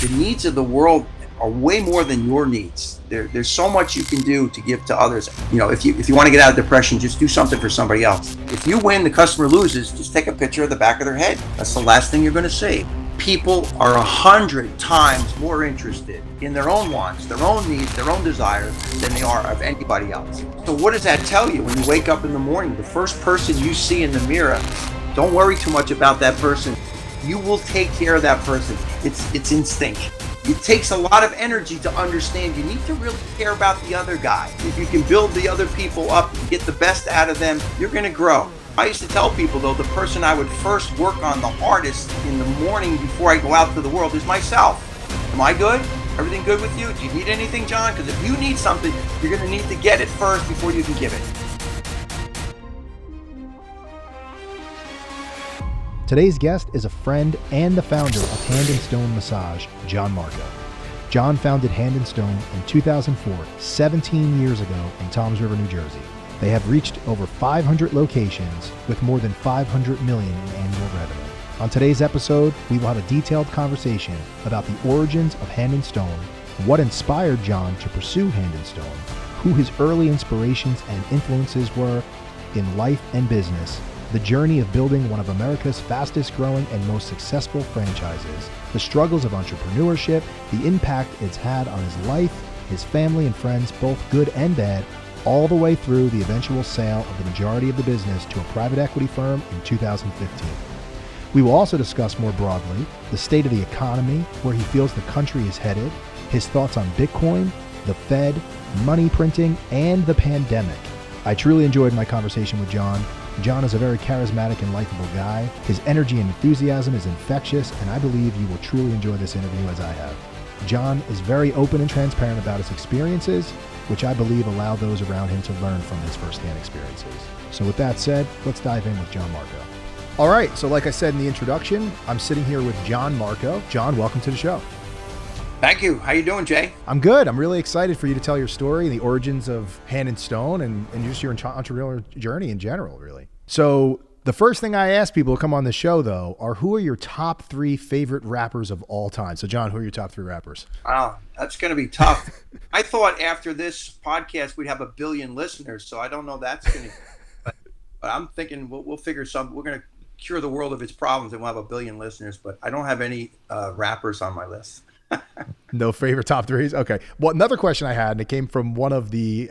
The needs of the world are way more than your needs. There's so much you can do to give to others. You know, if you want to get out of depression, just do something for somebody else. If you win, the customer loses, just take a picture of the back of their head. That's the last thing you're going to see. People are 100 times more interested in their own wants, their own needs, their own desires than they are of anybody else. So what does that tell you when you wake up in the morning? The first person you see in the mirror, don't worry too much about that person. You will take care of that person. It's instinct. It takes a lot of energy to understand you need to really care about the other guy. If you can build the other people up and get the best out of them, you're going to grow. I used to tell people, though, the person I would first work on the hardest in the morning before I go out to the world is myself. Am I good? Everything good with you? Do you need anything, John? Because if you need something, you're going to need to get it first before you can give it. Today's guest is a friend and the founder of Hand and Stone Massage, John Marco. John founded Hand and Stone in 2004, 17 years ago in Toms River, New Jersey. They have reached over 500 locations with more than $500 million in annual revenue. On today's episode, we will have a detailed conversation about the origins of Hand and Stone, what inspired John to pursue Hand and Stone, who his early inspirations and influences were in life and business, the journey of building one of America's fastest growing and most successful franchises, the struggles of entrepreneurship, the impact it's had on his life, his family and friends, both good and bad, all the way through the eventual sale of the majority of the business to a private equity firm in 2015. We will also discuss more broadly the state of the economy, where he feels the country is headed, his thoughts on Bitcoin, the Fed, money printing, and the pandemic. I truly enjoyed my conversation with John. John is a very charismatic and likable guy. His energy and enthusiasm is infectious, and I believe you will truly enjoy this interview as I have. John is very open and transparent about his experiences, which I believe allow those around him to learn from his firsthand experiences. So with that said, let's dive in with John Marco. All right, so like I said in the introduction, I'm sitting here with John Marco. John, welcome to the show. Thank you. How you doing, Jay? I'm good. I'm really excited for you to tell your story, the origins of Hand and Stone, and just your entrepreneurial journey in general, really. So the first thing I ask people who come on the show, though, are who are your top 3 favorite rappers of all time? So, John, who are your top 3 rappers? Oh, that's going to be tough. I thought after this podcast we'd have 1 billion listeners, so I don't know that's going to. But I'm thinking we'll figure some. We're going to cure the world of its problems, and we'll have 1 billion listeners. But I don't have any rappers on my list. No favorite top 3s? Okay. Well, another question I had, and it came from one of the.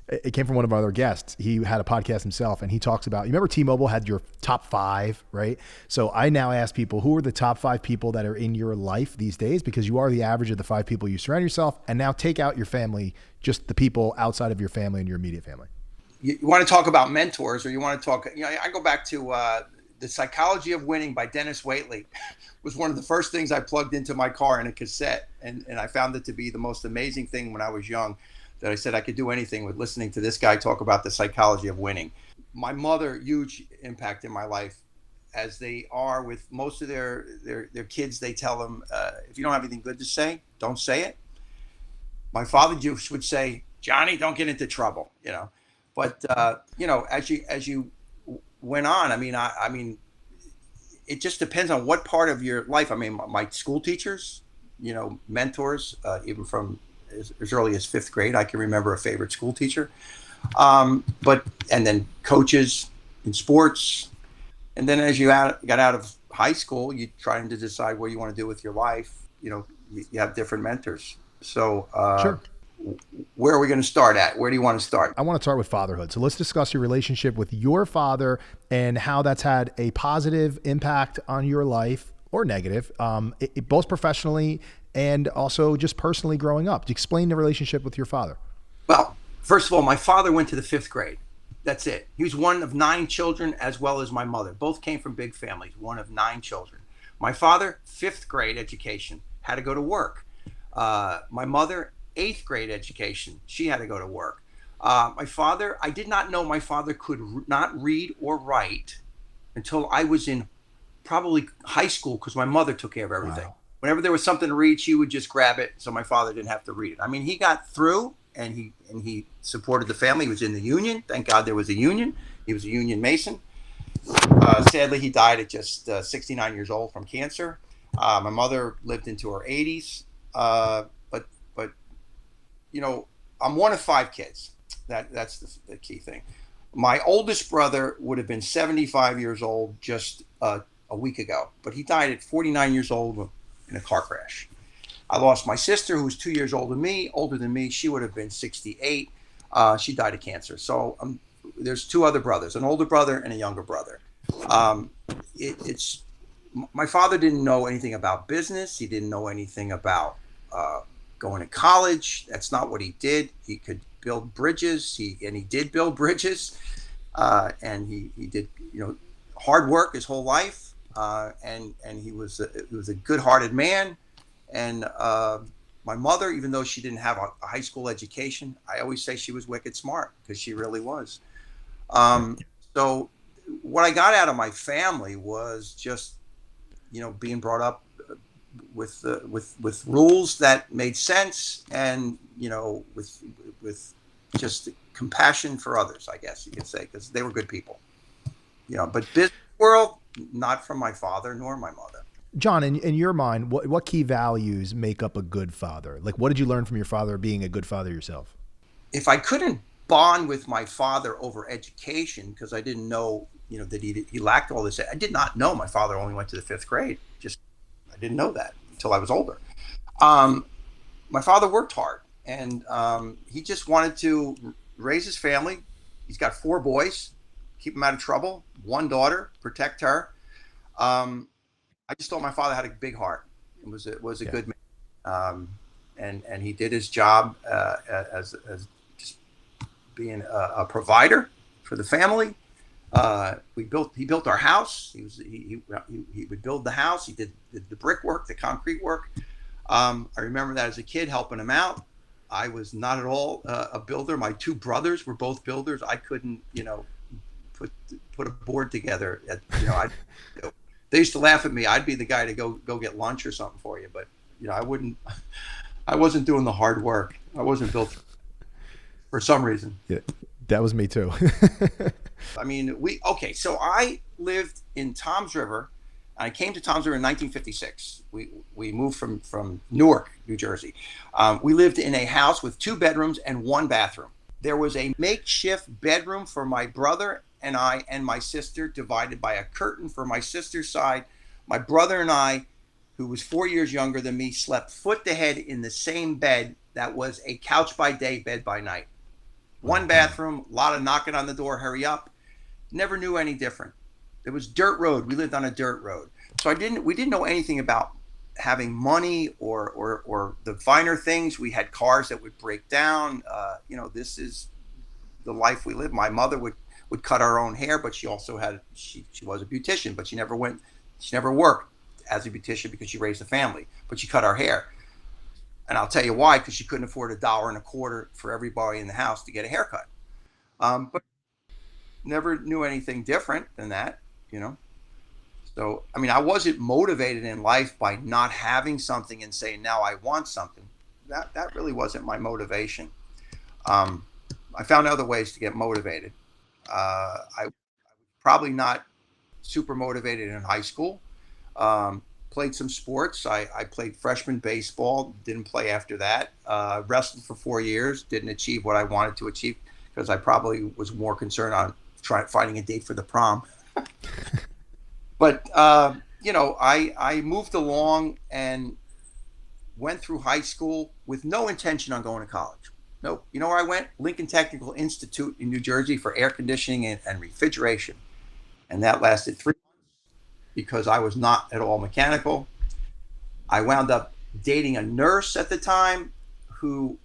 It came from one of our other guests. He had a podcast himself, and he talks about, you remember T-Mobile had your top 5, right? So I now ask people, who are the top 5 people that are in your life these days? Because you are the average of the 5 people you surround yourself. And now take out your family, just the people outside of your family and your immediate family. You want to talk about mentors, or you want to talk, I go back to The Psychology of Winning by Dennis Waitley. Was one of the first things I plugged into my car in a cassette. And I found it to be the most amazing thing when I was young, that I said I could do anything with listening to this guy talk about the psychology of winning. My mother, huge impact in my life, as they are with most of their kids. They tell them, if you don't have anything good to say, don't say it. My father just would say, Johnny, don't get into trouble, But as you went on, I mean, it just depends on what part of your life. I mean, my school teachers, mentors, even from as early as 5th grade, I can remember a favorite school teacher. And then coaches in sports. And then as you got out of high school, you're trying to decide what you want to do with your life. You have different mentors. So Sure. Where are we going to start at? Where do you want to start? I want to start with fatherhood. So let's discuss your relationship with your father and how that's had a positive impact on your life, or negative, both professionally and also just personally growing up. Explain the relationship with your father. Well, first of all, my father went to the 5th grade. That's it. He was one of 9 children, as well as my mother. Both came from big families, one of 9 children. My father, 5th grade education, had to go to work. My mother, 8th grade education, she had to go to work. My father, I did not know my father could not read or write until I was in probably high school, because my mother took care of everything. Wow. Whenever there was something to read, she would just grab it, so my father didn't have to read it. I mean, he got through, and he supported the family. He was in the union. Thank God there was a union. He was a union Mason. Sadly, he died at just 69 years old from cancer. My mother lived into her 80s, but I'm one of five kids. That's the key thing. My oldest brother would have been 75 years old just a week ago, but he died at 49 years old in a car crash. I lost my sister, who was 2 years older than me. She would have been 68. She died of cancer. So there's two other brothers, an older brother and a younger brother. Um, it's My father didn't know anything about business. He didn't know anything about uh, going to college. That's not what he did. He could build bridges. He did build bridges, and he did hard work his whole life. And he was a good-hearted man. And my mother, even though she didn't have a high school education, I always say she was wicked smart because she really was. Right. Um, so what I got out of my family was just being brought up with rules that made sense, and with just compassion for others, I guess you could say, because they were good people. But business world, not from my father nor my mother. John, in your mind, what key values make up a good father? Like, what did you learn from your father being a good father yourself? If I couldn't bond with my father over education, because I didn't know, that he lacked all this. I did not know my father only went to the fifth grade. Just I didn't know that until I was older. Um, my father worked hard, and he just wanted to raise his family. He's got four boys, keep them out of trouble. One daughter, protect her. Um, I just thought my father had a big heart. It was a Yeah. good man, and he did his job as just being a provider for the family. He built our house. He would build the house. He did the brickwork, the concrete work. I remember that as a kid, helping him out. I was not at all a builder. My two brothers were both builders. I couldn't, put put a board together. They used to laugh at me. I'd be the guy to go get lunch or something for you, but I wouldn't. I wasn't doing the hard work. I wasn't built for some reason. Yeah. That was me too. I mean, okay. So I lived in Toms River. I came to Toms River in 1956. We moved from Newark, New Jersey. We lived in a house with two bedrooms and one bathroom. There was a makeshift bedroom for my brother and I and my sister, divided by a curtain for my sister's side. My brother and I, who was 4 years younger than me, slept foot to head in the same bed that was a couch by day, bed by night. One bathroom, a lot of knocking on the door, hurry up. Never knew any different. It was dirt road. We lived on a dirt road. So we didn't know anything about having money or the finer things. We had cars that would break down. This is the life we lived. My mother would cut our own hair, but she also she was a beautician, but she never worked as a beautician because she raised a family, but she cut our hair. And I'll tell you why, because she couldn't afford $1.25 for everybody in the house to get a haircut. But never knew anything different than that, you know. So I mean, I wasn't motivated in life by not having something and saying now I want something. That really wasn't my motivation. Um, I found other ways to get motivated. I probably not super motivated in high school. Played some sports. I played freshman baseball. Didn't play after that. Wrestled for 4 years. Didn't achieve what I wanted to achieve because I probably was more concerned on finding a date for the prom. But I moved along and went through high school with no intention on going to college. Nope. You know where I went? Lincoln Technical Institute in New Jersey for air conditioning and refrigeration. And that lasted 3 months because I was not at all mechanical. I wound up dating a nurse at the time who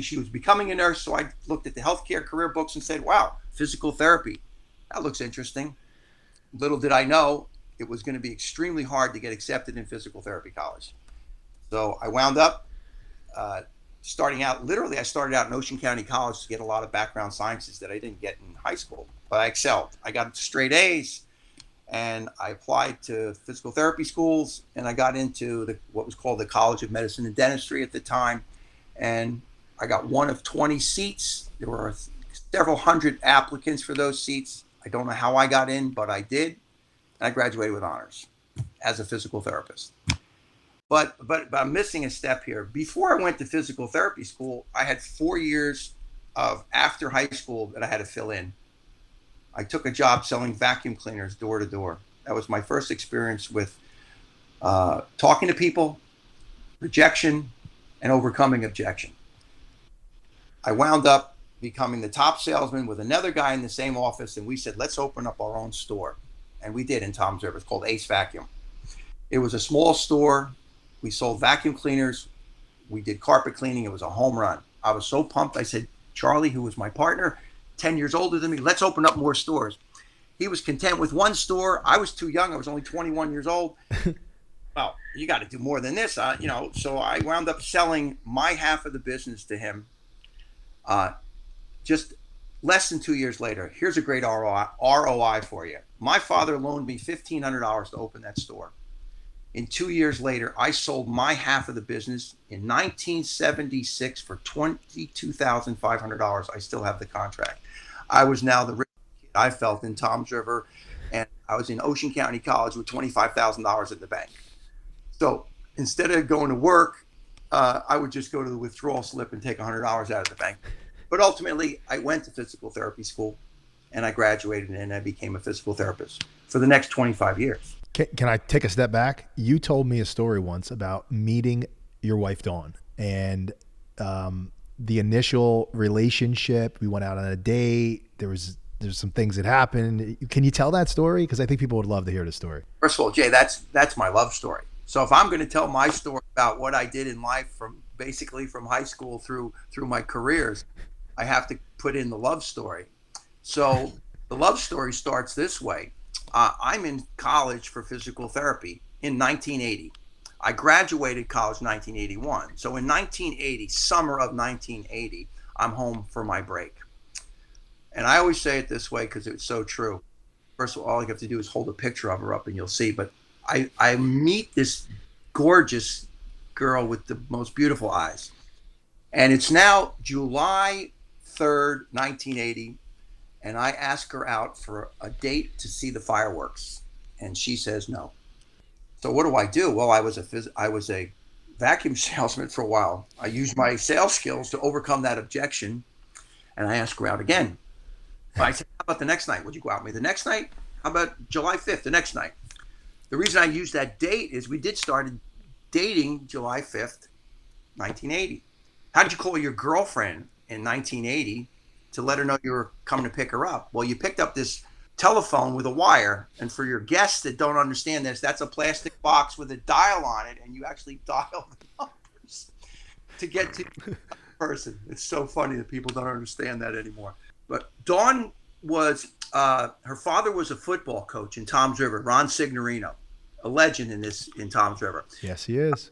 she was becoming a nurse. So I looked at the healthcare career books and said, wow, physical therapy. That looks interesting. Little did I know it was going to be extremely hard to get accepted in physical therapy college. So I wound up I started out in Ocean County College to get a lot of background sciences that I didn't get in high school, but I excelled. I got straight A's, and I applied to physical therapy schools, and I got into what was called the College of Medicine and Dentistry at the time, and I got one of 20 seats. There were several hundred applicants for those seats. I don't know how I got in, but I did, and I graduated with honors. as a physical therapist. But I'm missing a step here. Before I went to physical therapy school, I had 4 years of after high school that I had to fill in. I took a job selling vacuum cleaners door to door. That was my first experience with talking to people, rejection, and overcoming objection. I wound up becoming the top salesman with another guy in the same office, and we said, let's open up our own store. And we did in Toms River. It's called Ace Vacuum. It was a small store. We sold vacuum cleaners. We did carpet cleaning. It was a home run. I was so pumped. I said, Charlie, who was my partner, 10 years older than me, let's open up more stores. He was content with one store. I was too young. I was only 21 years old. Well, you got to do more than this. So I wound up selling my half of the business to him. Just less than 2 years later. Here's a great ROI for you. My father loaned me $1,500 to open that store. In 2 years later, I sold my half of the business in 1976 for $22,500. I still have the contract. I was now the richest kid I felt in Toms River, and I was in Ocean County College with $25,000 in the bank. So instead of going to work, I would just go to the withdrawal slip and take $100 out of the bank. But ultimately, I went to physical therapy school, and I graduated, and I became a physical therapist for the next 25 years. Can I take a step back? You told me a story once about meeting your wife, Dawn, and the initial relationship. We went out on a date. There's some things that happened. Can you tell that story? Because I think people would love to hear the story. First of all, Jay, that's my love story. So if I'm going to tell my story about what I did in life from high school through my careers, I have to put in the love story. So the love story starts this way. I'm in college for physical therapy in 1980. I graduated college in 1981. So in 1980, summer of 1980, I'm home for my break. And I always say it this way because it's so true. First of all you have to do is hold a picture of her up and you'll see. But I meet this gorgeous girl with the most beautiful eyes. And it's now July 3rd, 1980. And I ask her out for a date to see the fireworks. And she says no. So what do? Well, I was a vacuum salesman for a while. I used my sales skills to overcome that objection. And I asked her out again. I said, how about the next night? Would you go out with me the next night? How about July 5th, the next night? The reason I used that date is we did started dating July 5th, 1980. How did you call your girlfriend in 1980 to let her know you were coming to pick her up? Well, you picked up this telephone with a wire. And for your guests that don't understand this, that's a plastic box with a dial on it. And you actually dial the numbers to get to the person. It's so funny that people don't understand that anymore. But Dawn was, her father was a football coach in Toms River, Ron Signorino, a legend in Toms River. Yes, he is.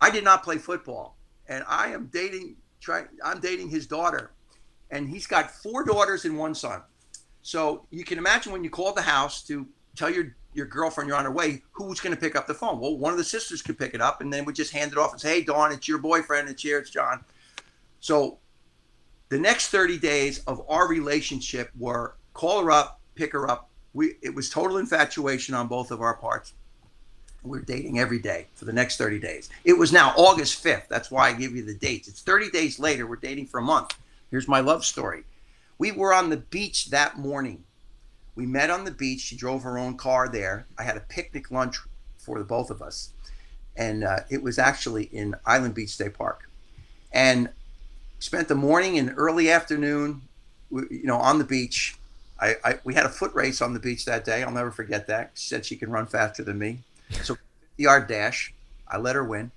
I did not play football, and I'm dating his daughter, and he's got 4 daughters and 1 son. So you can imagine when you called the house to tell your girlfriend you're on her way, who's going to pick up the phone? Well, one of the sisters could pick it up, and then we just hand it off and say, hey, Dawn, it's your boyfriend. It's John. So the next 30 days of our relationship were call her up, pick her up. It was total infatuation on both of our parts. We're dating every day for the next 30 days. It was now August 5th. That's why I give you the dates. It's 30 days later. We're dating for a month. Here's my love story. We were on the beach that morning. We met on the beach. She drove her own car there. I had a picnic lunch for the both of us. And it was actually in Island Beach State Park. And spent the morning and early afternoon, on the beach. We had a foot race on the beach that day. I'll never forget that. She said she can run faster than me. So 50-yard dash. I let her win.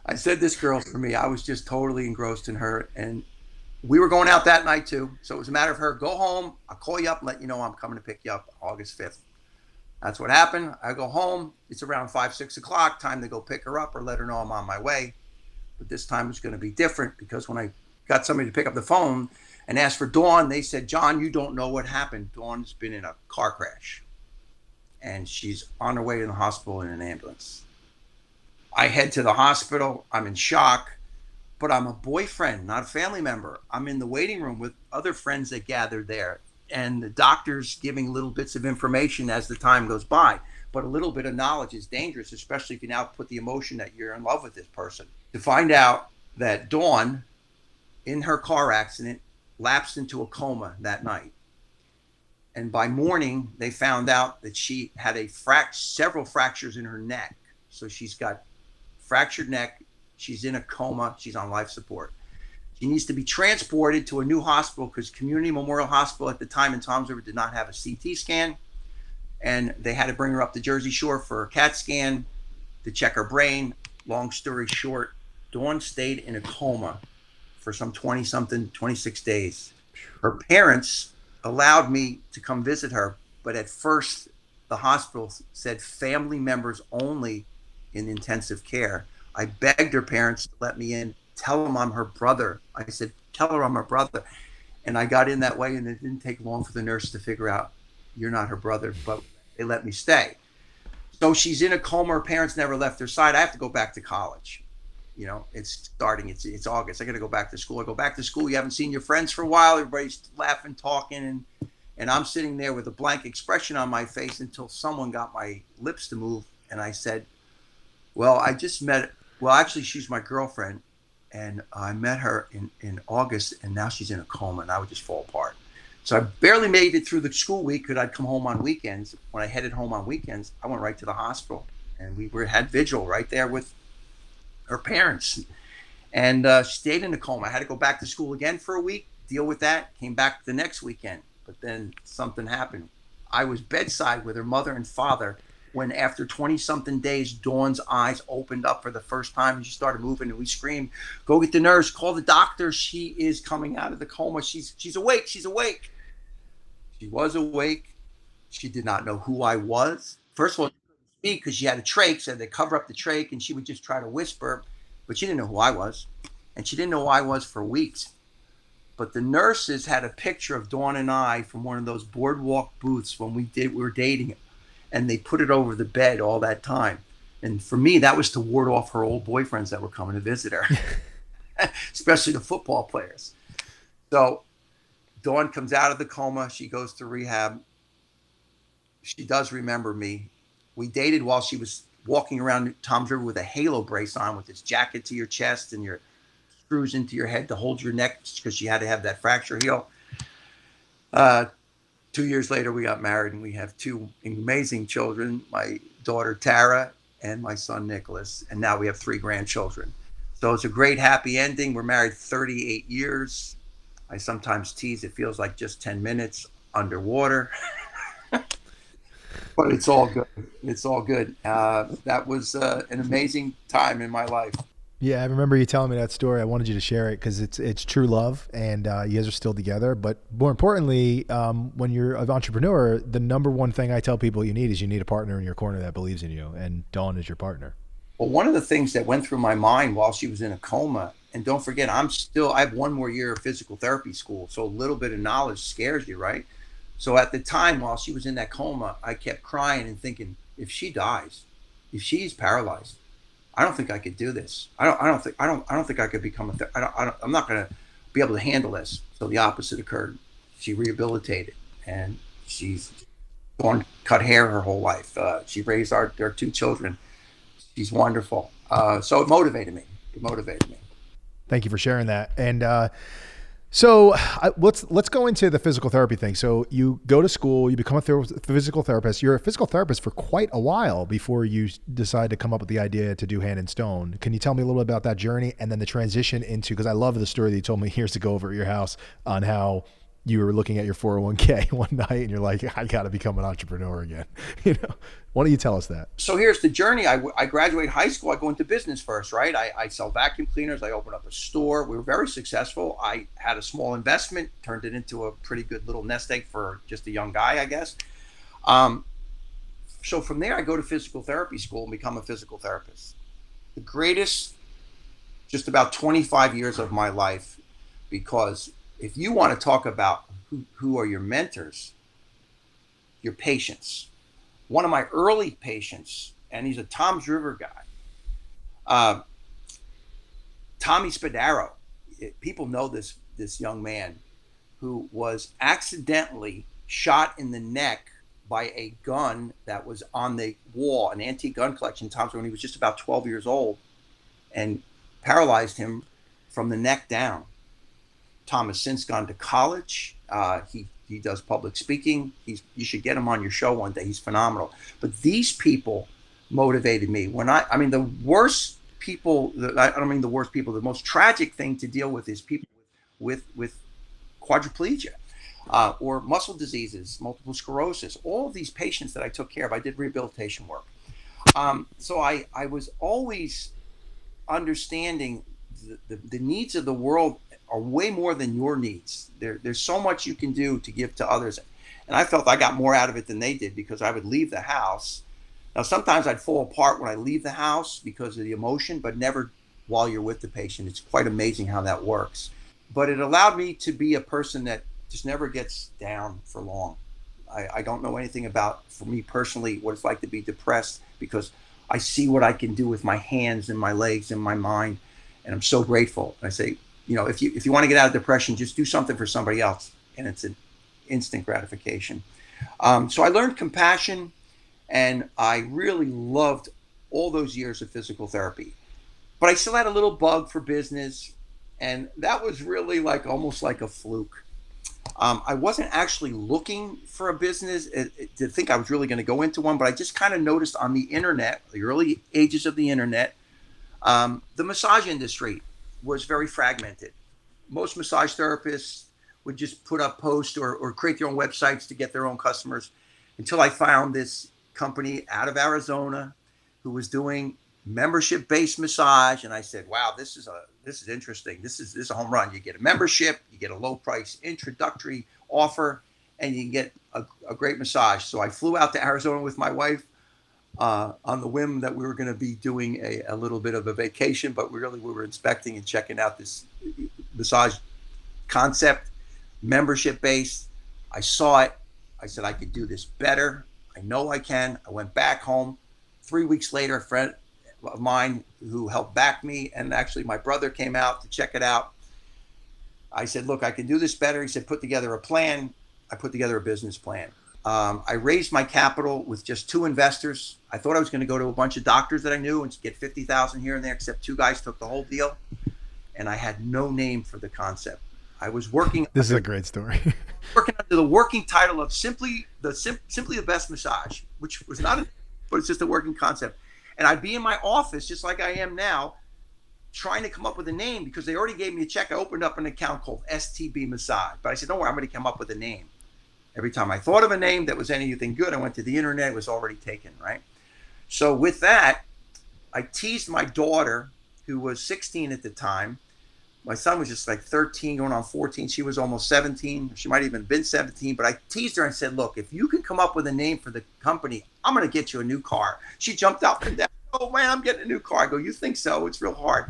I said, this girl's for me. I was just totally engrossed in her. And we were going out that night too. So it was a matter of her, go home. I'll call you up and let you know I'm coming to pick you up August 5th. That's what happened. I go home. It's around 5, 6 o'clock. Time to go pick her up or let her know I'm on my way. But this time was going to be different because when I got somebody to pick up the phone and ask for Dawn, they said, John, you don't know what happened. Dawn's been in a car crash. And she's on her way to the hospital in an ambulance. I head to the hospital. I'm in shock, but I'm a boyfriend, not a family member. I'm in the waiting room with other friends that gathered there, and the doctor's giving little bits of information as the time goes by. but a little bit of knowledge is dangerous, especially if you now put the emotion that you're in love with this person. To find out that Dawn, in her car accident, lapsed into a coma that night. And by morning, they found out that she had several fractures in her neck. So she's got fractured neck. She's in a coma. She's on life support. She needs to be transported to a new hospital because Community Memorial Hospital at the time in Toms River did not have a CT scan. And they had to bring her up to Jersey Shore for a CAT scan to check her brain. Long story short, Dawn stayed in a coma for some 20-something, 26 days. Her parents allowed me to come visit her, but at first the hospital said family members only in intensive care. I begged her parents to let me in, tell them I'm her brother. I said, tell her I'm her brother. And I got in that way, and it didn't take long for the nurse to figure out you're not her brother, but they let me stay. So she's in a coma. Her parents never left her side. I have to go back to college. You know, it's starting, it's August. I got to go back to school. I go back to school. You haven't seen your friends for a while. Everybody's laughing, talking, and I'm sitting there with a blank expression on my face until someone got my lips to move. And I said, well, actually, she's my girlfriend. And I met her in August, and now she's in a coma, and I would just fall apart. So I barely made it through the school week because I'd come home on weekends. When I headed home on weekends, I went right to the hospital, and we had vigil right there with her parents, and stayed in a coma. I had to go back to school again for a week, deal with that, came back the next weekend, but then something happened. I was bedside with her mother and father when, after 20-something days, Dawn's eyes opened up for the first time, and she started moving, and we screamed, go get the nurse, call the doctor, she is coming out of the coma, she's awake, she's awake. She was awake. She did not know who I was. First of all, speak because she had a trach, so they cover up the trach, and she would just try to whisper, but she didn't know who I was, and she didn't know who I was for weeks. But the nurses had a picture of Dawn and I from one of those boardwalk booths when we were dating, and they put it over the bed all that time. And for me, that was to ward off her old boyfriends that were coming to visit her, especially the football players. So Dawn comes out of the coma. She goes to rehab. She does remember me. We dated while she was walking around Toms River with a halo brace on, with this jacket to your chest and your screws into your head to hold your neck because she had to have that fracture heal. 2 years later, we got married, and we have two amazing children, my daughter Tara and my son Nicholas, and now we have 3 grandchildren. So it's a great happy ending. We're married 38 years. I sometimes tease it feels like just 10 minutes underwater. But it's all good. It's all good. That was an amazing time in my life. Yeah, I remember you telling me that story. I wanted you to share it because it's true love, and you guys are still together. But more importantly, when you're an entrepreneur, the number one thing I tell people you need a partner in your corner that believes in you, and Dawn is your partner. Well, one of the things that went through my mind while she was in a coma, and don't forget, I have 1 more year of physical therapy school, so a little bit of knowledge scares you, right? So at the time while she was in that coma, I kept crying and thinking, if she dies, if she's paralyzed, I don't think I could do this. I don't think I could become I'm not going to be able to handle this. So the opposite occurred. She rehabilitated, and she's cut hair her whole life. She raised our 2 children. She's wonderful. So it motivated me. Thank you for sharing that. And so let's go into the physical therapy thing. So you go to school, you become a physical therapist. You're a physical therapist for quite a while before you decide to come up with the idea to do Hand and Stone. Can you tell me a little bit about that journey and then the transition into, because I love the story that you told me years ago over at your house on how you were looking at your 401k one night and you're like, I got to become an entrepreneur again. Why don't you tell us that? So here's the journey. I graduate high school. I go into business first, right? I sell vacuum cleaners. I open up a store. We were very successful. I had a small investment, turned it into a pretty good little nest egg for just a young guy, I guess. So from there, I go to physical therapy school and become a physical therapist. The greatest, just about 25 years of my life, because if you want to talk about who are your mentors, your patients. One of my early patients, and he's a Toms River guy, Tommy Spadaro. People know this young man who was accidentally shot in the neck by a gun that was on the wall, an antique gun collection, Tom's, when he was just about 12 years old, and paralyzed him from the neck down. Tom has since gone to college. He does public speaking. You should get him on your show one day. He's phenomenal. But these people motivated me. I mean, the worst people. I don't mean the worst people. The most tragic thing to deal with is people with quadriplegia or muscle diseases, multiple sclerosis. All of these patients that I took care of, I did rehabilitation work. So I was always understanding the needs of the world are way more than your needs. There's so much you can do to give to others. And I felt I got more out of it than they did, because I would leave the house. Now, sometimes I'd fall apart when I leave the house because of the emotion, but never while you're with the patient. It's quite amazing how that works. But it allowed me to be a person that just never gets down for long. I don't know anything about, for me personally, what it's like to be depressed, because I see what I can do with my hands and my legs and my mind. And I'm so grateful. I say, if you want to get out of depression, just do something for somebody else, and it's an instant gratification. So I learned compassion, and I really loved all those years of physical therapy. But I still had a little bug for business, and that was really almost like a fluke. I wasn't actually looking for a business to think I was really going to go into one, but I just kind of noticed on the internet, the early ages of the internet, the massage industry was very fragmented. Most massage therapists would just put up posts or create their own websites to get their own customers, until I found this company out of Arizona who was doing membership-based massage. And I said, wow, this is interesting. This is a home run. You get a membership, you get a low price introductory offer, and you can get a great massage. So I flew out to Arizona with my wife on the whim that we were going to be doing a little bit of a vacation, but we were inspecting and checking out this massage concept, membership based. I saw it. I said, I could do this better. I know I can. I went back home. 3 weeks later, a friend of mine who helped back me, and actually my brother, came out to check it out. I said, look, I can do this better. He said, put together a plan. I put together a business plan. I raised my capital with just 2 investors. I thought I was going to go to a bunch of doctors that I knew and get 50,000 here and there, except 2 guys took the whole deal. And I had no name for the concept. I was working. This is a great story. Working under the working title of Simply the Best Massage, which was not, but it's just a working concept. And I'd be in my office, just like I am now, trying to come up with a name, because they already gave me a check. I opened up an account called STB Massage, but I said, don't worry, I'm going to come up with a name. Every time I thought of a name that was anything good, I went to the internet. It was already taken, right? So with that, I teased my daughter, who was 16 at the time. My son was just 13, going on 14. She was almost 17. She might have even been 17. But I teased her and said, look, if you can come up with a name for the company, I'm going to get you a new car. She jumped up and down. Oh, man, I'm getting a new car. I go, you think so? It's real hard.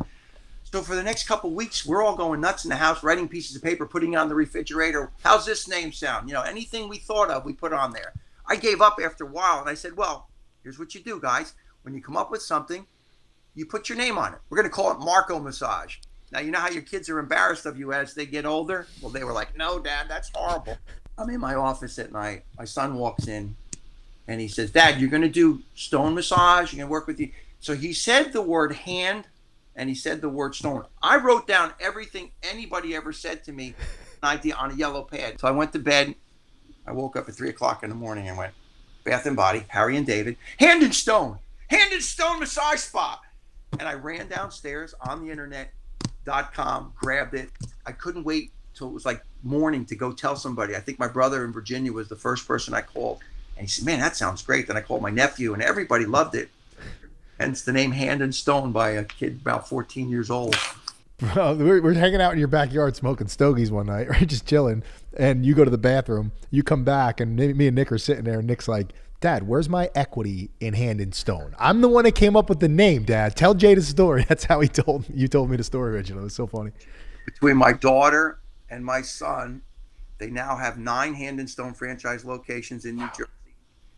So for the next couple of weeks, we're all going nuts in the house, writing pieces of paper, putting it on the refrigerator. How's this name sound? Anything we thought of, we put on there. I gave up after a while, and I said, well, here's what you do, guys. When you come up with something, you put your name on it. We're going to call it Marco Massage. Now, you know how your kids are embarrassed of you as they get older? Well, they were like, no, Dad, that's horrible. I'm in my office at night. My son walks in, and he says, Dad, you're going to do stone massage? You're going to work with you? So he said the word hand, and he said the word stone. I wrote down everything anybody ever said to me on a yellow pad. So I went to bed. I woke up at 3 o'clock in the morning and went, Bath and Body, Harry and David, hand and stone massage spa. And I ran downstairs on the internet.com, grabbed it. I couldn't wait till it was morning to go tell somebody. I think my brother in Virginia was the first person I called. And he said, man, that sounds great. Then I called my nephew, and everybody loved it. Hence the name Hand and Stone, by a kid about 14 years old. Bro, we're hanging out in your backyard smoking stogies one night, right? Just chilling. And you go to the bathroom. You come back, and me and Nick are sitting there. And Nick's like, Dad, where's my equity in Hand and Stone? I'm the one that came up with the name, Dad. Tell Jay the story. That's how you told me the story originally. It was so funny. Between my daughter and my son, they now have 9 Hand and Stone franchise locations in New Jersey.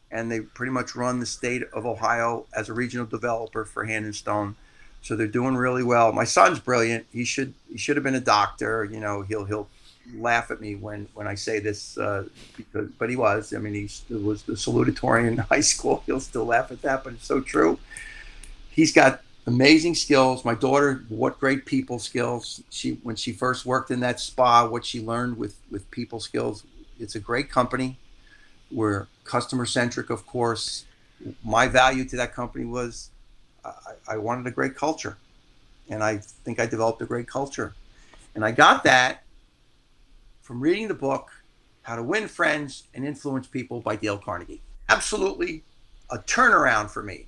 And they pretty much run the state of Ohio as a regional developer for Hand and Stone. So they're doing really well. My son's brilliant. He should have been a doctor. He'll laugh at me when I say this, but he was. I mean, was the salutatorian in high school. He'll still laugh at that, but it's so true. He's got amazing skills. My daughter, what great people skills. When she first worked in that spa, what she learned with people skills. It's a great company. We're customer centric, of course. My value to that company was I wanted a great culture, and I think I developed a great culture. And I got that from reading the book, How to Win Friends and Influence People by Dale Carnegie. Absolutely a turnaround for me.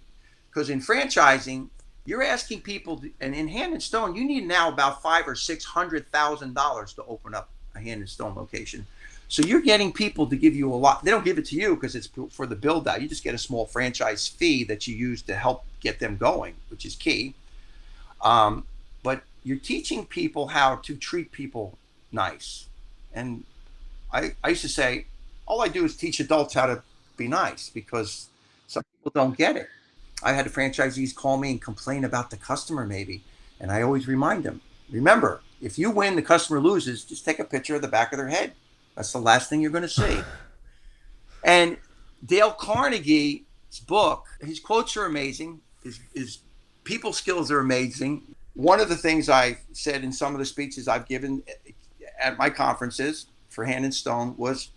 Because in franchising, you're asking people, and in Hand and Stone, you need now about $500,000 or $600,000 to open up a Hand and Stone location. So you're getting people to give you a lot. They don't give it to you because it's for the build out. You just get a small franchise fee that you use to help get them going, which is key. But you're teaching people how to treat people nice. And I used to say, all I do is teach adults how to be nice, because some people don't get it. I had franchisees call me and complain about the customer maybe. And I always remind them, remember, if you win, the customer loses, just take a picture of the back of their head. That's the last thing you're going to see. And Dale Carnegie's book, his quotes are amazing. His people skills are amazing. One of the things I said in some of the speeches I've given at my conferences for Hand and Stone was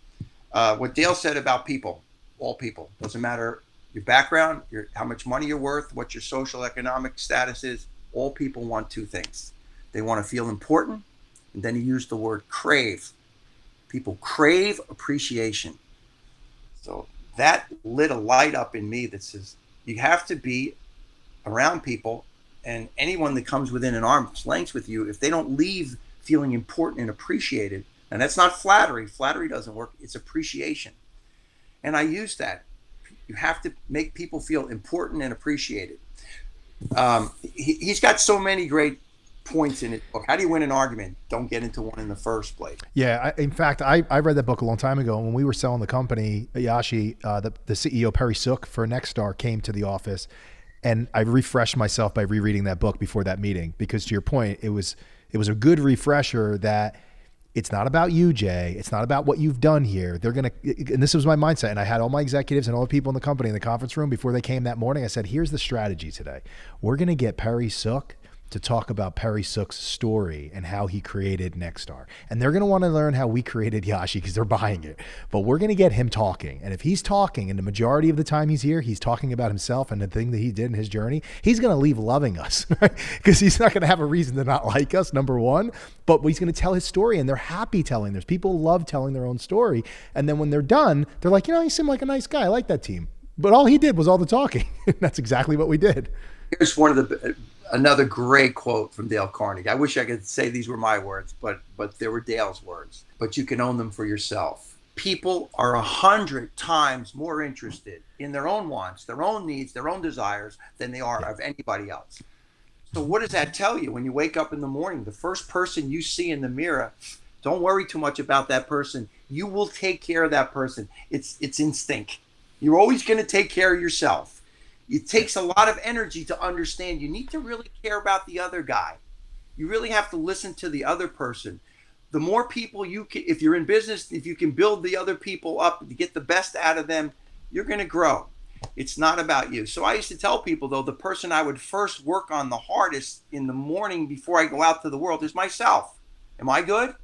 what Dale said about people, all people. Doesn't matter your background, how much money you're worth, what your social economic status is. All people want two things. They want to feel important, and then he used the word crave. People crave appreciation. So that lit a light up in me that says you have to be around people, and anyone that comes within an arm's length with you, if they don't leave feeling important and appreciated, and that's not flattery. Flattery doesn't work. It's appreciation. And I use that. You have to make people feel important and appreciated. He's got so many great points in his book. How do you win an argument? Don't get into one in the first place. Yeah. In fact, I read that book a long time ago. When we were selling the company, Yashi, the CEO, Perry Sook for Nexstar, came to the office, and I refreshed myself by rereading that book before that meeting, because to your point, it was a good refresher that it's not about you, Jay. It's not about what you've done here. And this was my mindset. And I had all my executives and all the people in the company in the conference room before they came that morning. I said, here's the strategy today. We're going to get Perry Sook to talk about Perry Sook's story and how he created Nexstar. And they're going to want to learn how we created Yashi because they're buying it. But we're going to get him talking. And if he's talking, and the majority of the time he's here, he's talking about himself and the thing that he did in his journey, he's going to leave loving us, right? Because he's not going to have a reason to not like us, number one. But he's going to tell his story, and they're happy telling theirs. People love telling their own story. And then when they're done, they're like, you seem like a nice guy. I like that team. But all he did was all the talking. That's exactly what we did. Here's another great quote from Dale Carnegie. I wish I could say these were my words, but they were Dale's words. But you can own them for yourself. People are 100 times more interested in their own wants, their own needs, their own desires than they are of anybody else. So what does that tell you when you wake up in the morning? The first person you see in the mirror, don't worry too much about that person. You will take care of that person. It's instinct. You're always going to take care of yourself. It takes a lot of energy to understand you need to really care about the other guy. You really have to listen to the other person. The more people if you're in business, if you can build the other people up to get the best out of them, you're going to grow. It's not about you. So I used to tell people, though, the person I would first work on the hardest in the morning before I go out to the world is myself. Am I good?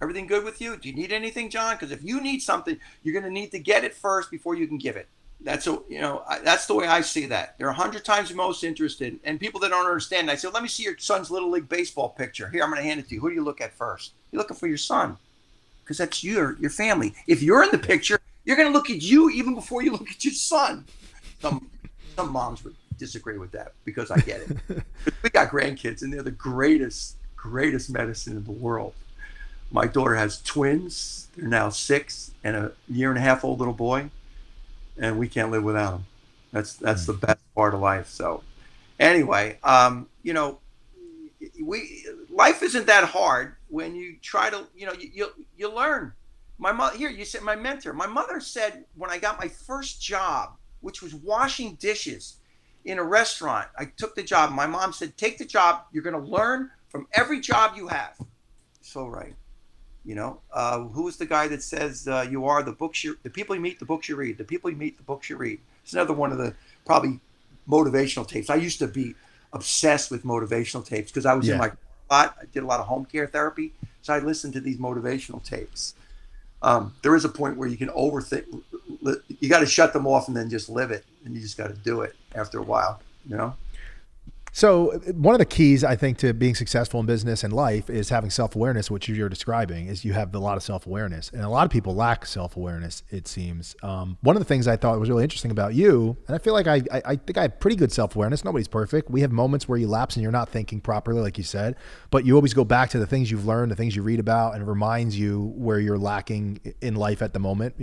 Everything good with you? Do you need anything, John? Because if you need something, you're going to need to get it first before you can give it. That's the way I see that. They're 100 times most interested, and people that don't understand. I said, let me see your son's little league baseball picture. Here, I'm going to hand it to you. Who do you look at first? You're looking for your son, because that's your family. If you're in the picture, you're going to look at you even before you look at your son. Some moms would disagree with that, because I get it. But we got grandkids, and they're the greatest medicine in the world. My daughter has twins. They're now 6 and a year-and-a-half-old little boy. And we can't live without them. That's the best part of life. So anyway, life isn't that hard when you try to, you learn. My mother, here, you said my mentor. My mother said when I got my first job, which was washing dishes in a restaurant, I took the job. My mom said, take the job. You're going to learn from every job you have. So right. Who was the guy that says you are the people you meet, the books you read, the people you meet, the books you read? It's another one of the probably motivational tapes. I used to be obsessed with motivational tapes because I was in Yeah. my a lot. I did a lot of home care therapy, so I listened to these motivational tapes. There is a point where you can overthink. You got to shut them off and then just live it, and you just got to do it after a while. You know. So one of the keys, I think, to being successful in business and life is having self-awareness, which you're describing is you have a lot of self-awareness, and a lot of people lack self-awareness, it seems. One of the things I thought was really interesting about you, and I feel like I think I have pretty good self-awareness. Nobody's perfect. We have moments where you lapse and you're not thinking properly, like you said, but you always go back to the things you've learned, the things you read about, and it reminds you where you're lacking in life at the moment.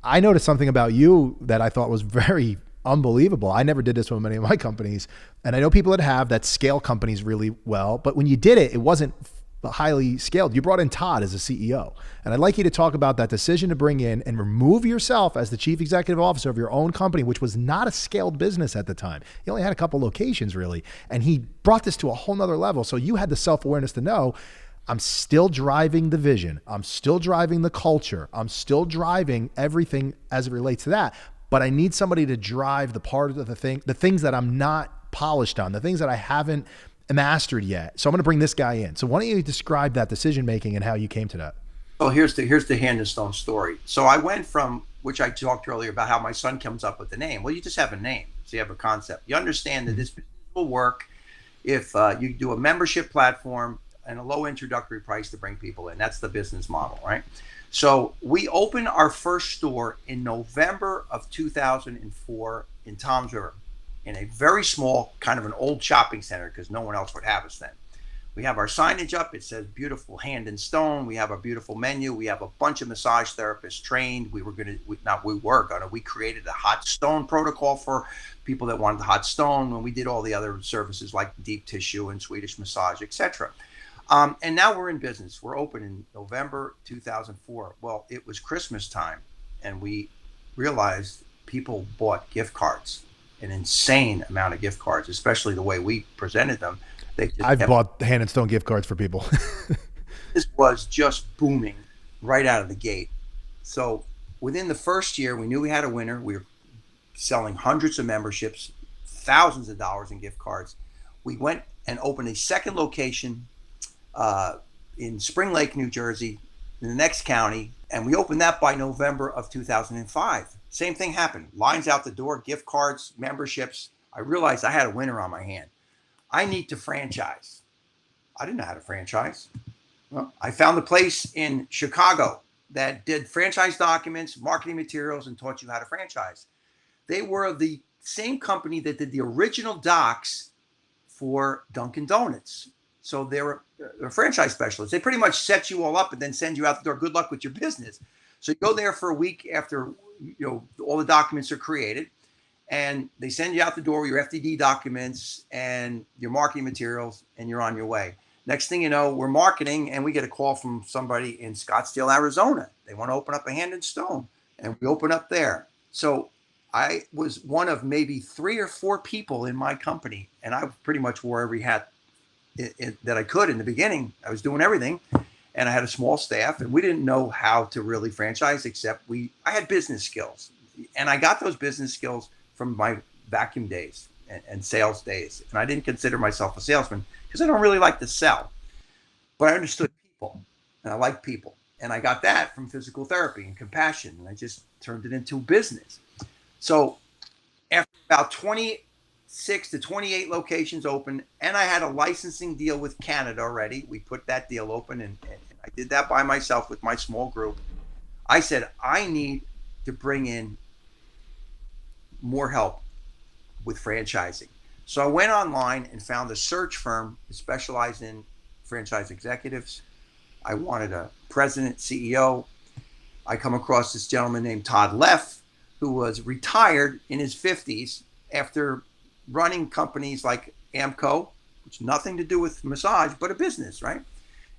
I noticed something about you that I thought was very unbelievable. I never did this with many of my companies, and I know people that scale companies really well, but when you did it, it wasn't highly scaled. You brought in Todd as a CEO, and I'd like you to talk about that decision to bring in and remove yourself as the chief executive officer of your own company, which was not a scaled business at the time. You only had a couple locations really, and he brought this to a whole nother level. So you had the self-awareness to know, I'm still driving the vision. I'm still driving the culture. I'm still driving everything as it relates to that. But I need somebody to drive the part of the things that I'm not polished on, the things that I haven't mastered yet. So I'm going to bring this guy in. So why don't you describe that decision-making and how you came to that? Well, here's the Hand and Stone story. So I went from, which I talked earlier about how my son comes up with the name. Well, you just have a name. So you have a concept. You understand that this business will work if you do a membership platform and a low introductory price to bring people in. That's the business model, right? So we opened our first store in November of 2004 in Toms River, in a very small, kind of an old shopping center, because no one else would have us then. We have our signage up. It says beautiful Hand and Stone. We have a beautiful menu. We have a bunch of massage therapists trained. We created a hot stone protocol for people that wanted the hot stone, and we did all the other services like deep tissue and Swedish massage, etc. And now we're in business. We're open in November 2004. Well, it was Christmas time, and we realized people bought gift cards, an insane amount of gift cards, especially the way we presented them. I've bought Hand and Stone gift cards for people. This was just booming right out of the gate. So within the first year, we knew we had a winner. We were selling hundreds of memberships, thousands of dollars in gift cards. We went and opened a second location in Spring Lake, New Jersey, in the next county, and we opened that by November of 2005. Same thing happened. Lines out the door, gift cards, memberships. I realized I had a winner on my hand. I need to franchise. I didn't know how to franchise. Well, I found a place in Chicago that did franchise documents, marketing materials, and taught you how to franchise. They were the same company that did the original docs for Dunkin' Donuts. So they're a franchise specialist. They pretty much set you all up and then send you out the door. Good luck with your business. So you go there for a week after all the documents are created, and they send you out the door with your FDD documents and your marketing materials, and you're on your way. Next thing you know, we're marketing, and we get a call from somebody in Scottsdale, Arizona. They want to open up a Hand and Stone, and we open up there. So I was one of maybe 3 or 4 people in my company, and I pretty much wore every hat that I could in the beginning. I was doing everything, and I had a small staff, and we didn't know how to really franchise, except I had business skills, and I got those business skills from my vacuum days and sales days. And I didn't consider myself a salesman because I don't really like to sell, but I understood people, and I like people, and I got that from physical therapy and compassion, and I just turned it into business. So after about 26 to 28 locations open, and I had a licensing deal with Canada already. We put that deal open, and I did that by myself with my small group. I said, I need to bring in more help with franchising. So I went online and found a search firm that specialized in franchise executives. I wanted a president, CEO. I come across this gentleman named Todd Leff, who was retired in his 50s after running companies like Amco, which nothing to do with massage, but a business, right?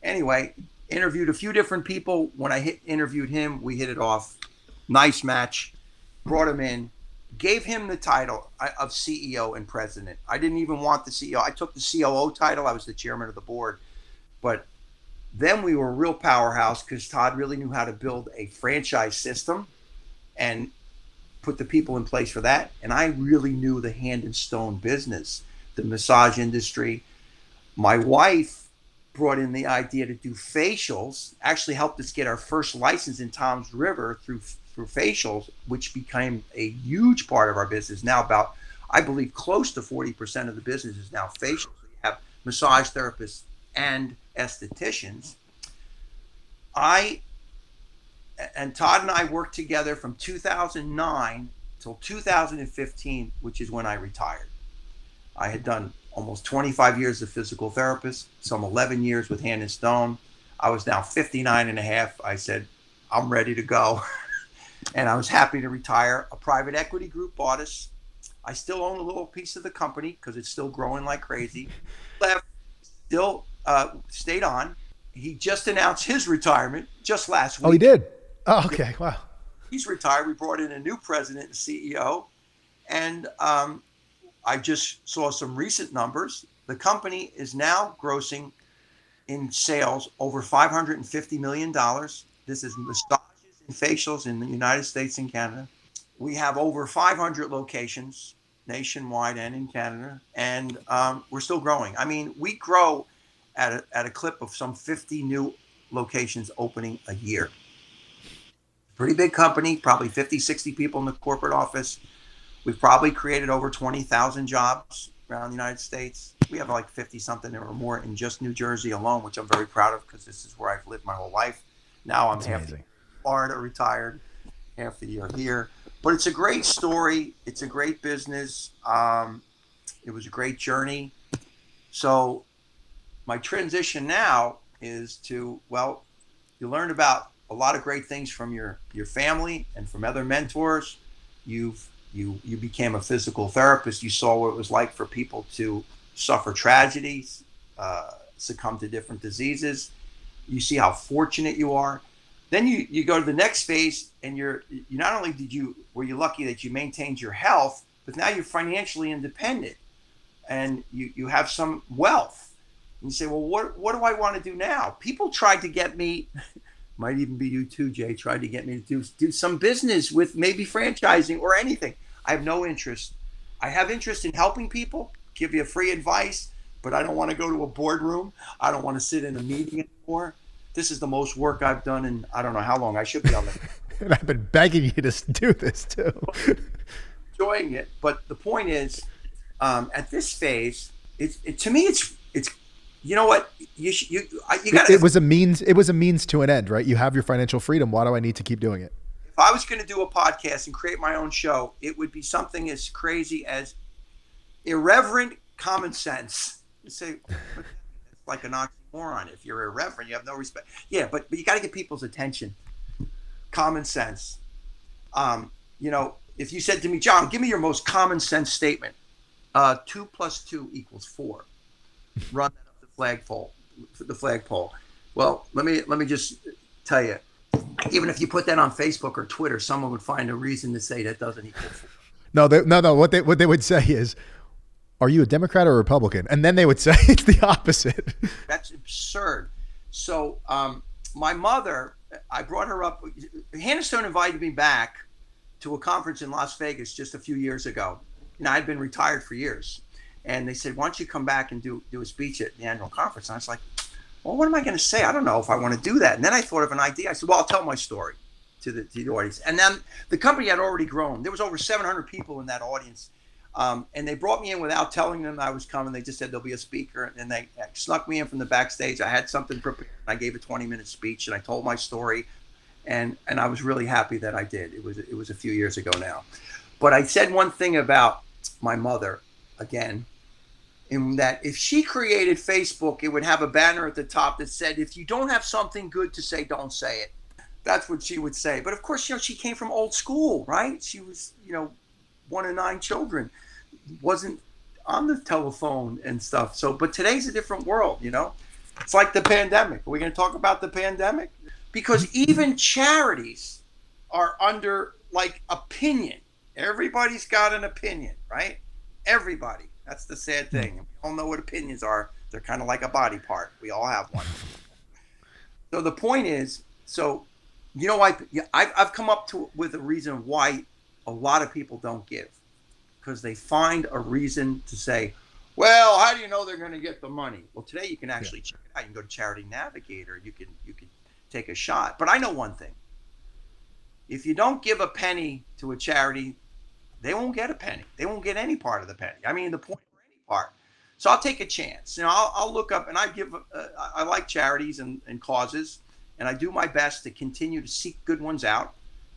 Anyway, interviewed a few different people. When I interviewed him, we hit it off. Nice match. Brought him in, gave him the title of CEO and president. I didn't even want the CEO. I took the COO title. I was the chairman of the board. But Then we were a real powerhouse because Todd really knew how to build a franchise system and put the people in place for that. And I really knew the hand and stone business, the massage industry. My wife brought in the idea to do facials, actually helped us get our first license in Tom's River through facials, which became a huge part of our business. Now about, I believe, close to 40% of the business is now facials. So you have massage therapists and estheticians. I and Todd and I worked together from 2009 till 2015, which is when I retired. I had done almost 25 years of physical therapist, some 11 years with Hand and Stone. I was now 59 and a half. I said, I'm ready to go. And I was happy to retire. A private equity group bought us. I still own a little piece of the company because it's still growing like crazy. Left, still stayed on. He just announced his retirement just last week. Oh, he did? Oh, okay. Wow. He's retired. We brought in a new president and CEO. And I just saw some recent numbers. The company is now grossing in sales over $550 million. This is massages and facials in the United States and Canada. We have over 500 locations nationwide and in Canada, and we're still growing. I mean, we grow at a clip of some 50 new locations opening a year. Pretty big company, probably 50, 60 people in the corporate office. We've probably created over 20,000 jobs around the United States. We have like 50 something or more in just New Jersey alone, which I'm very proud of because this is where I've lived my whole life. Now I'm half the year in Florida retired, half the year here. But it's a great story. It's a great business. It was a great journey. So my transition now is to, well, you learned about a lot of great things from your family and from other mentors. You became a physical therapist. You saw what it was like for people to suffer tragedies, succumb to different diseases. You see how fortunate you are. Then you go to the next phase, and you not only were you lucky that you maintained your health, but now you're financially independent, and you have some wealth. And you say, well, what do I want to do now? People tried to get me. Might even be you too, Jay, tried to get me to do some business with maybe franchising or anything. I have no interest. I have interest in helping people, give you free advice, but I don't want to go to a boardroom. I don't want to sit in a meeting anymore. This is the most work I've done in I don't know how long. I should be on the. And I've been begging you to do this too. Enjoying it, but the point is, at this phase, to me it's. You know what? You got. It was a means. It was a means to an end, right? You have your financial freedom. Why do I need to keep doing it? If I was going to do a podcast and create my own show, it would be something as crazy as irreverent common sense. You say, it's like an oxymoron. If you're irreverent, you have no respect. Yeah, but you got to get people's attention. Common sense. If you said to me, John, give me your most common sense statement. 2 + 2 = 4. Run that up the flagpole. Well, let me just tell you. Even if you put that on Facebook or Twitter, someone would find a reason to say that doesn't equal 4. No. What they would say is, "Are you a Democrat or a Republican?" And then they would say it's the opposite. That's absurd. So my mother, I brought her up. Hand and Stone invited me back to a conference in Las Vegas just a few years ago. I'd been retired for years, and they said, "Why don't you come back and do a speech at the annual conference?" And I was like, well, what am I going to say? I don't know if I want to do that. And then I thought of an idea. I said, well, I'll tell my story to the audience. And then the company had already grown. There was over 700 people in that audience. And they brought me in without telling them I was coming. They just said there'll be a speaker. And they snuck me in from the backstage. I had something prepared. I gave a 20-minute speech, and I told my story. And I was really happy that I did. It was a few years ago now. But I said one thing about my mother, again, in that if she created Facebook, it would have a banner at the top that said, if you don't have something good to say, don't say it. That's what she would say. But of course, she came from old school, right? She was, one of 9 children, wasn't on the telephone and stuff. So, but today's a different world, It's like the pandemic. Are we going to talk about the pandemic? Because even charities are under opinion. Everybody's got an opinion, right? Everybody. That's the sad thing. We all know what opinions are. They're kind of like a body part. We all have one. So the point is, I've come up with a reason why a lot of people don't give, because they find a reason to say, well, how do you know they're going to get the money? Well, today you can actually check it out. You can go to Charity Navigator. You can take a shot. But I know one thing. If you don't give a penny to a charity, they won't get a penny. They won't get any part of the penny. I mean, the point or any part. So I'll take a chance. I'll look up, and I like charities and causes, and I do my best to continue to seek good ones out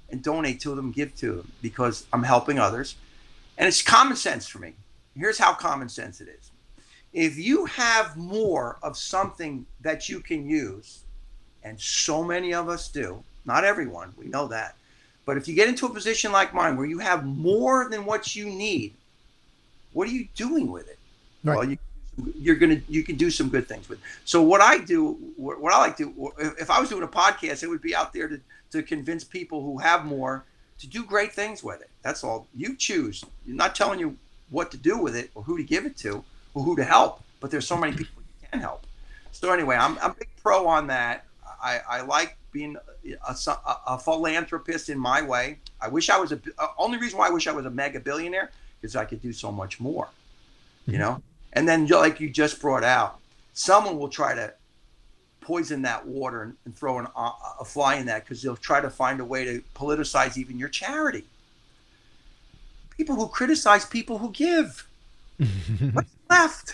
and donate to them, give to them, because I'm helping others. And it's common sense for me. Here's how common sense it is. If you have more of something that you can use, and so many of us do, not everyone, we know that, but if you get into a position like mine where you have more than what you need, what are you doing with it? Right. Well, you can do some good things with it. So what I like to, if I was doing a podcast, it would be out there to convince people who have more to do great things with it. That's all. You choose. You're not telling you what to do with it or who to give it to or who to help, but there's so many people you can help. So anyway, I'm a big pro on that. I like being a philanthropist in my way. I wish I was only reason why I wish I was a mega billionaire is I could do so much more, you know? And then like you just brought out, someone will try to poison that water and throw a fly in that, because they'll try to find a way to politicize even your charity. People who criticize people who give. What's left?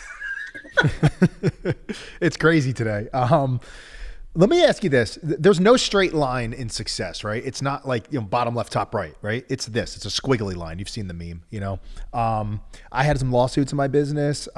It's crazy today. Let me ask you this. There's no straight line in success, right? It's not like, bottom left, top right, right? It's this. It's a squiggly line. You've seen the meme, I had some lawsuits in my business.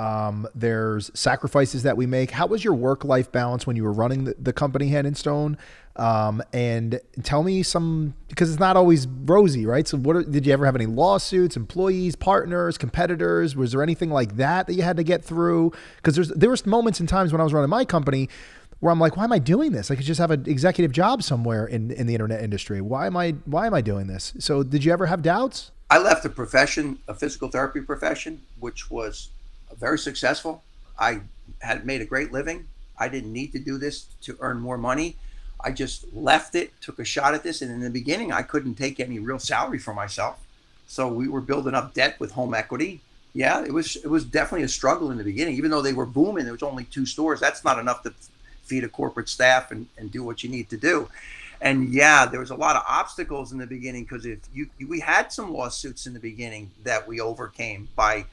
There's sacrifices that we make. How was your work-life balance when you were running the company Hand and Stone? And tell me because it's not always rosy, right? So did you ever have any lawsuits, employees, partners, competitors? Was there anything like that you had to get through? Because there was moments and times when I was running my company where I'm like, why am I doing this? I could just have an executive job somewhere in the internet industry. Why am I doing this? So did you ever have doubts? I left a physical therapy profession, which was very successful. I had made a great living. I didn't need to do this to earn more money. I just left it, took a shot at this. And in the beginning, I couldn't take any real salary for myself. So we were building up debt with home equity. Yeah, it was definitely a struggle in the beginning, even though they were booming. There was only 2 stores. That's not enough to feed a corporate staff and do what you need to do. And yeah, there was a lot of obstacles in the beginning, because we had some lawsuits in the beginning that we overcame by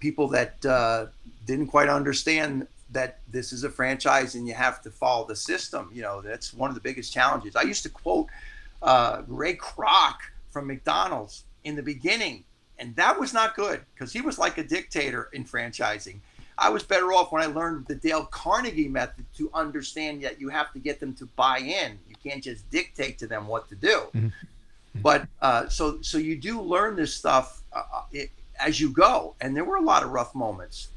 people that didn't quite understand that this is a franchise and you have to follow the system. That's one of the biggest challenges. I used to quote Ray Kroc from McDonald's in the beginning, and that was not good, because he was like a dictator in franchising. I was better off when I learned the Dale Carnegie method to understand that you have to get them to buy in. You can't just dictate to them what to do. Mm-hmm. But so you do learn this stuff as you go. And there were a lot of rough moments.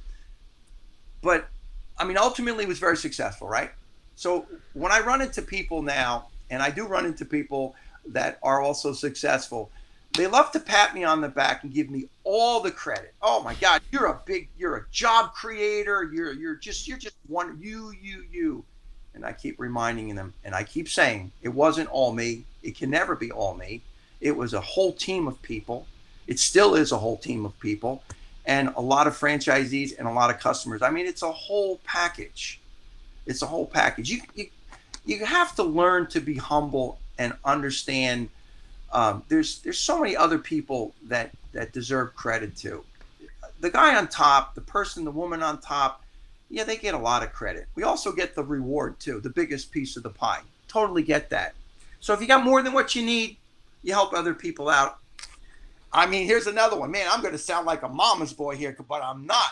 But I mean, ultimately it was very successful, right? So when I run into people now, and I do run into people that are also successful, they love to pat me on the back and give me all the credit. Oh my God, you're a job creator. You're just one, you. And I keep reminding them, and I keep saying, it wasn't all me. It can never be all me. It was a whole team of people. It still is a whole team of people, and a lot of franchisees and a lot of customers. I mean, it's a whole package. It's a whole package. You have to learn to be humble and understand. There's so many other people that deserve credit too. The guy on top, the woman on top, yeah, they get a lot of credit. We also get the reward too, the biggest piece of the pie. Totally get that. So if you got more than what you need, you help other people out. I mean, here's another one. Man, I'm going to sound like a mama's boy here, but I'm not.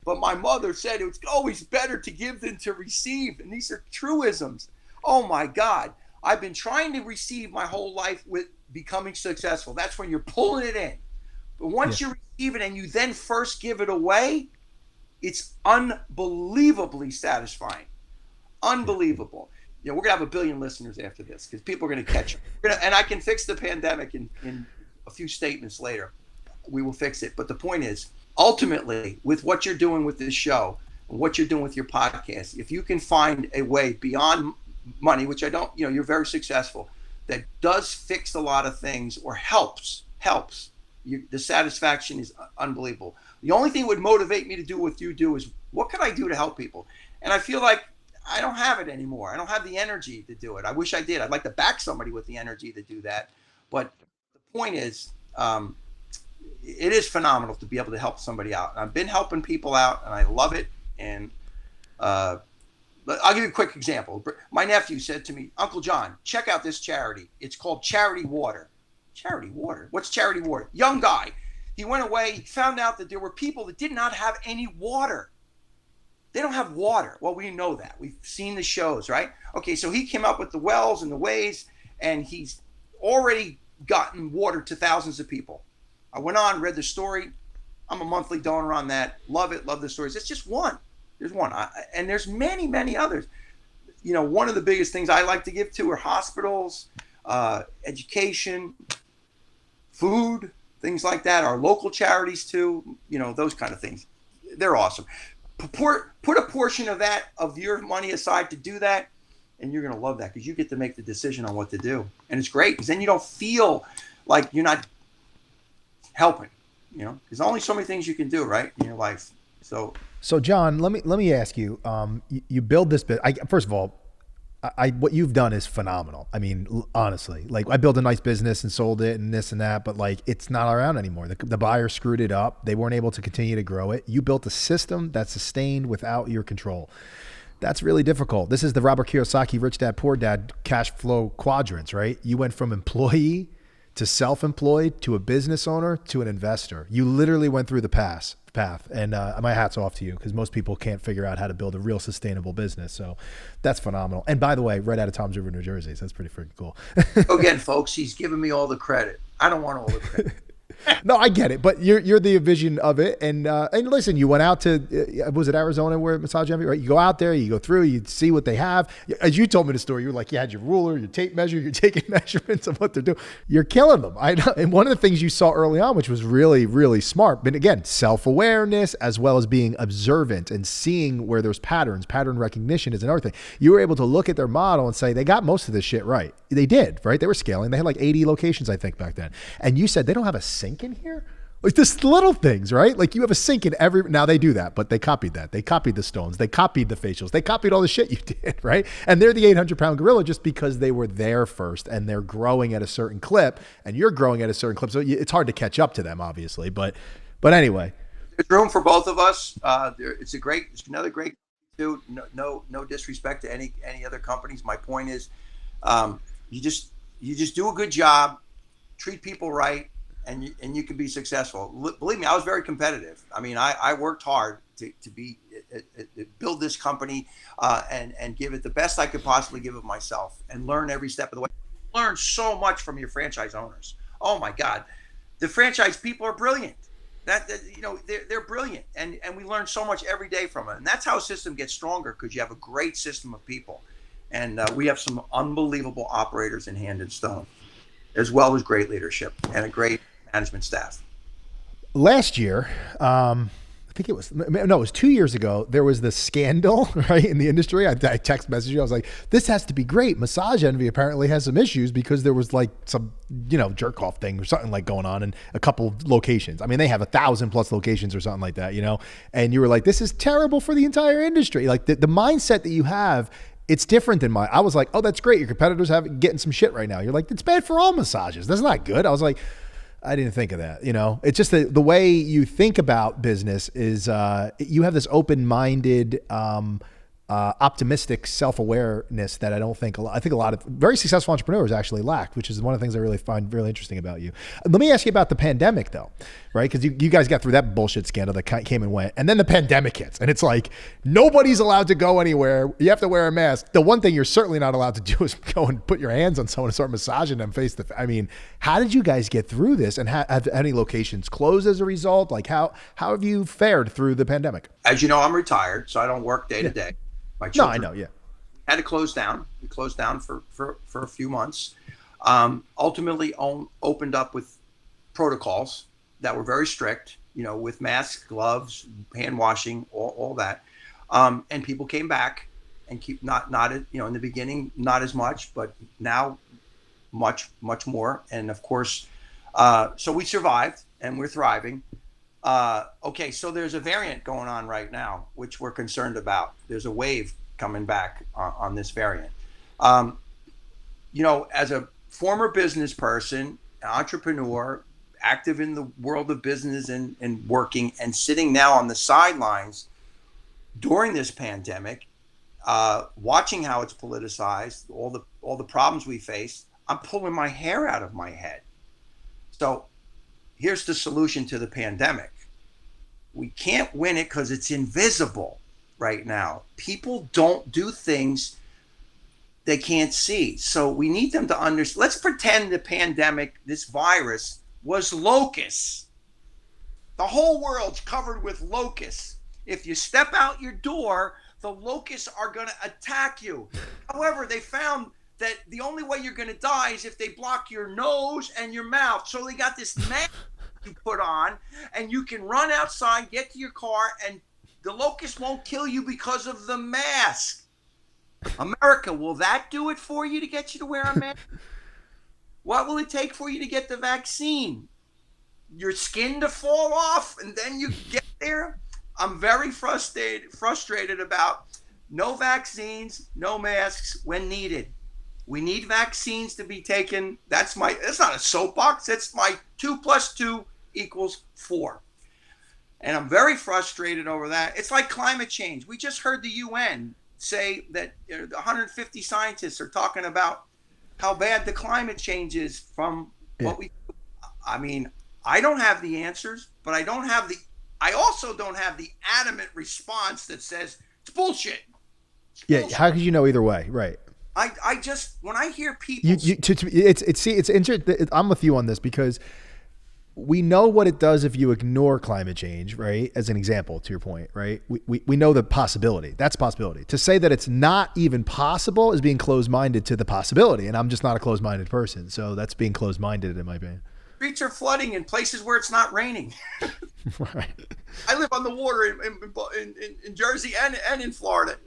But my mother said it's always better to give than to receive. And these are truisms. Oh my God. I've been trying to receive my whole life with becoming successful. That's when you're pulling it in. But once you receive it and you then first give it away, it's unbelievably satisfying. Unbelievable. We're going to have 1 billion listeners after this, because people are going to catch it. And I can fix the pandemic in a few statements later. We will fix it. But the point is, ultimately, with what you're doing with this show and what you're doing with your podcast, if you can find a way beyond money, which I don't, you're very successful, that does fix a lot of things or helps. The satisfaction is unbelievable. The only thing that would motivate me to do what you do is, what can I do to help people? And I feel like I don't have it anymore. I don't have the energy to do it. I wish I did. I'd like to back somebody with the energy to do that. But the point is, it is phenomenal to be able to help somebody out. I've been helping people out, and I love it. And I'll give you a quick example. My nephew said to me, Uncle John, check out this charity. It's called Charity Water. Charity Water? What's Charity Water? Young guy. He went away, he found out that there were people that did not have any water. They don't have water. Well, we know that. We've seen the shows, right? Okay, so he came up with the wells and the ways, and he's already gotten water to thousands of people. I went on, read the story. I'm a monthly donor on that. Love it, love the stories. It's just one. There's one. And there's many, many others. One of the biggest things I like to give to are hospitals, education, food, things like that. Our local charities too, those kind of things. They're awesome. Put a portion of that, of your money aside to do that, and you're going to love that, because you get to make the decision on what to do. And it's great, because then you don't feel like you're not helping. There's only so many things you can do, right, in your life. So John, let me ask you. You build this bit. First of all, what you've done is phenomenal. I mean, honestly, like, I built a nice business and sold it and this and that, but like, it's not around anymore. The buyer screwed it up. They weren't able to continue to grow it. You built a system that's sustained without your control. That's really difficult. This is the Robert Kiyosaki Rich Dad Poor Dad cash flow quadrants, right? You went from employee to self-employed to a business owner to an investor. You literally went through the path. And my hat's off to you, because most people can't figure out how to build a real sustainable business. So that's phenomenal. And by the way, right out of Toms River, New Jersey. So that's pretty freaking cool. Again, folks, he's giving me all the credit. I don't want all the credit. No, I get it, but you're the vision of it, and listen, you went out to was it Arizona where Massage Envy, right? You go out there, you go through, you see what they have. As you told me the story, you were like, you had your ruler, your tape measure, you're taking measurements of what they're doing. You're killing them. I know. And one of the things you saw early on, which was really, really smart, but again, self-awareness as well as being observant and seeing where there's patterns. Pattern recognition is another thing. You were able to look at their model and say, they got most of this shit right. They did, right? They were scaling. They had like 80 locations, I think, back then. And you said they don't have a sink in here? Like, this little things, right? Like, you have a sink in now they do that, but they copied that. They copied the stones. They copied the facials. They copied all the shit you did, right? And they're the 800-pound gorilla just because they were there first, and they're growing at a certain clip, and you're growing at a certain clip. So it's hard to catch up to them, obviously. But anyway. There's room for both of us. It's another great too. No disrespect to any other companies. My point is, you just do a good job, treat people right, and you can be successful. Believe me, I was very competitive. I mean, I worked hard to build this company and give it the best I could possibly give of myself, and learn every step of the way. Learn so much from your franchise owners. Oh my God, the franchise people are brilliant. They're brilliant, and we learn so much every day from it. And that's how a system gets stronger, because you have a great system of people, and we have some unbelievable operators in Hand and Stone, as well as great leadership and a great management staff. Last year, I think it was 2 years ago, there was the scandal, right, in the industry. I text messaged you. I was like, this has to be great. Massage Envy apparently has some issues because there was like some, jerk off thing or something like going on in a couple locations. I mean, they have 1,000+ locations or something like that, and you were like, this is terrible for the entire industry. Like, the mindset that you have, it's different than mine. I was like, oh, that's great. Your competitors getting some shit right now. You're like, it's bad for all massages. That's not good. I was like, I didn't think of that. It's just the way you think about business is you have this open-minded, optimistic self-awareness that I think a lot of very successful entrepreneurs actually lack, which is one of the things I really find really interesting about you. Let me ask you about the pandemic though, right? Because you guys got through that bullshit scandal that came and went, and then the pandemic hits, and it's like nobody's allowed to go anywhere. You have to wear a mask. The one thing you're certainly not allowed to do is go and put your hands on someone and start massaging them face to face. I mean, how did you guys get through this, and have any locations closed as a result? Like, how have you fared through the pandemic? As you know, I'm retired, so I don't work day to day. My children, no, I know, yeah. Had to close down. We closed down for a few months. Ultimately opened up with protocols that were very strict, with masks, gloves, hand washing, all that. And people came back, and keep not in the beginning not as much, but now much more. And of course, so we survived and we're thriving. Okay, so there's a variant going on right now, which we're concerned about. There's a wave coming back on this variant. Um, as a former business person, entrepreneur, active in the world of business and working and sitting now on the sidelines during this pandemic, watching how it's politicized, all the problems we face, I'm pulling my hair out of my head. So here's the solution to the pandemic. We can't win it because it's invisible right now. People don't do things they can't see. So we need them to understand. Let's pretend the pandemic, this virus, was locusts. The whole world's covered with locusts. If you step out your door, the locusts are going to attack you. However, they found that the only way you're going to die is if they block your nose and your mouth. So they got this mask you put on, and you can run outside, get to your car, and the locust won't kill you because of the mask. America, will that do it for you to get you to wear a mask? What will it take for you to get the vaccine? Your skin to fall off, and then you get there? I'm very frustrated about no vaccines, no masks when needed. We need vaccines to be taken. That's not a soapbox. That's my 2 + 2 = 4. And I'm very frustrated over that. It's like climate change. We just heard the UN say that 150 scientists are talking about how bad the climate change is from what we. I mean, I don't have the answers, but I also don't have the adamant response that says it's bullshit. Yeah, how could you know either way, right? I just, when I hear people, it's interesting. I'm with you on this because we know what it does if you ignore climate change, right? As an example, to your point, right? We know the possibility. That's a possibility. To say that it's not even possible is being closed-minded to the possibility, and I'm just not a closed-minded person, so that's being closed-minded in my opinion. Streets are flooding in places where it's not raining. Right. I live on the water in Jersey and in Florida.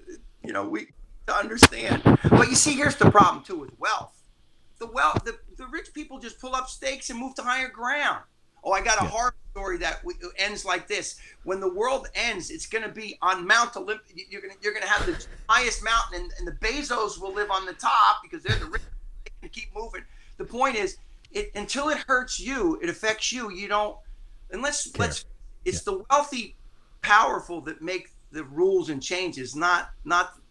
We to understand. But you see, here's the problem too with wealth. The rich people just pull up stakes and move to higher ground. Oh, I got a horror story that ends like this. When the world ends, it's going to be on Mount Olympus. You're going to have the highest mountain, and the Bezos will live on the top because they're the rich. They can keep moving. The point is, until it hurts you, it affects you. You don't. It's the wealthy, powerful that make the rules and changes, not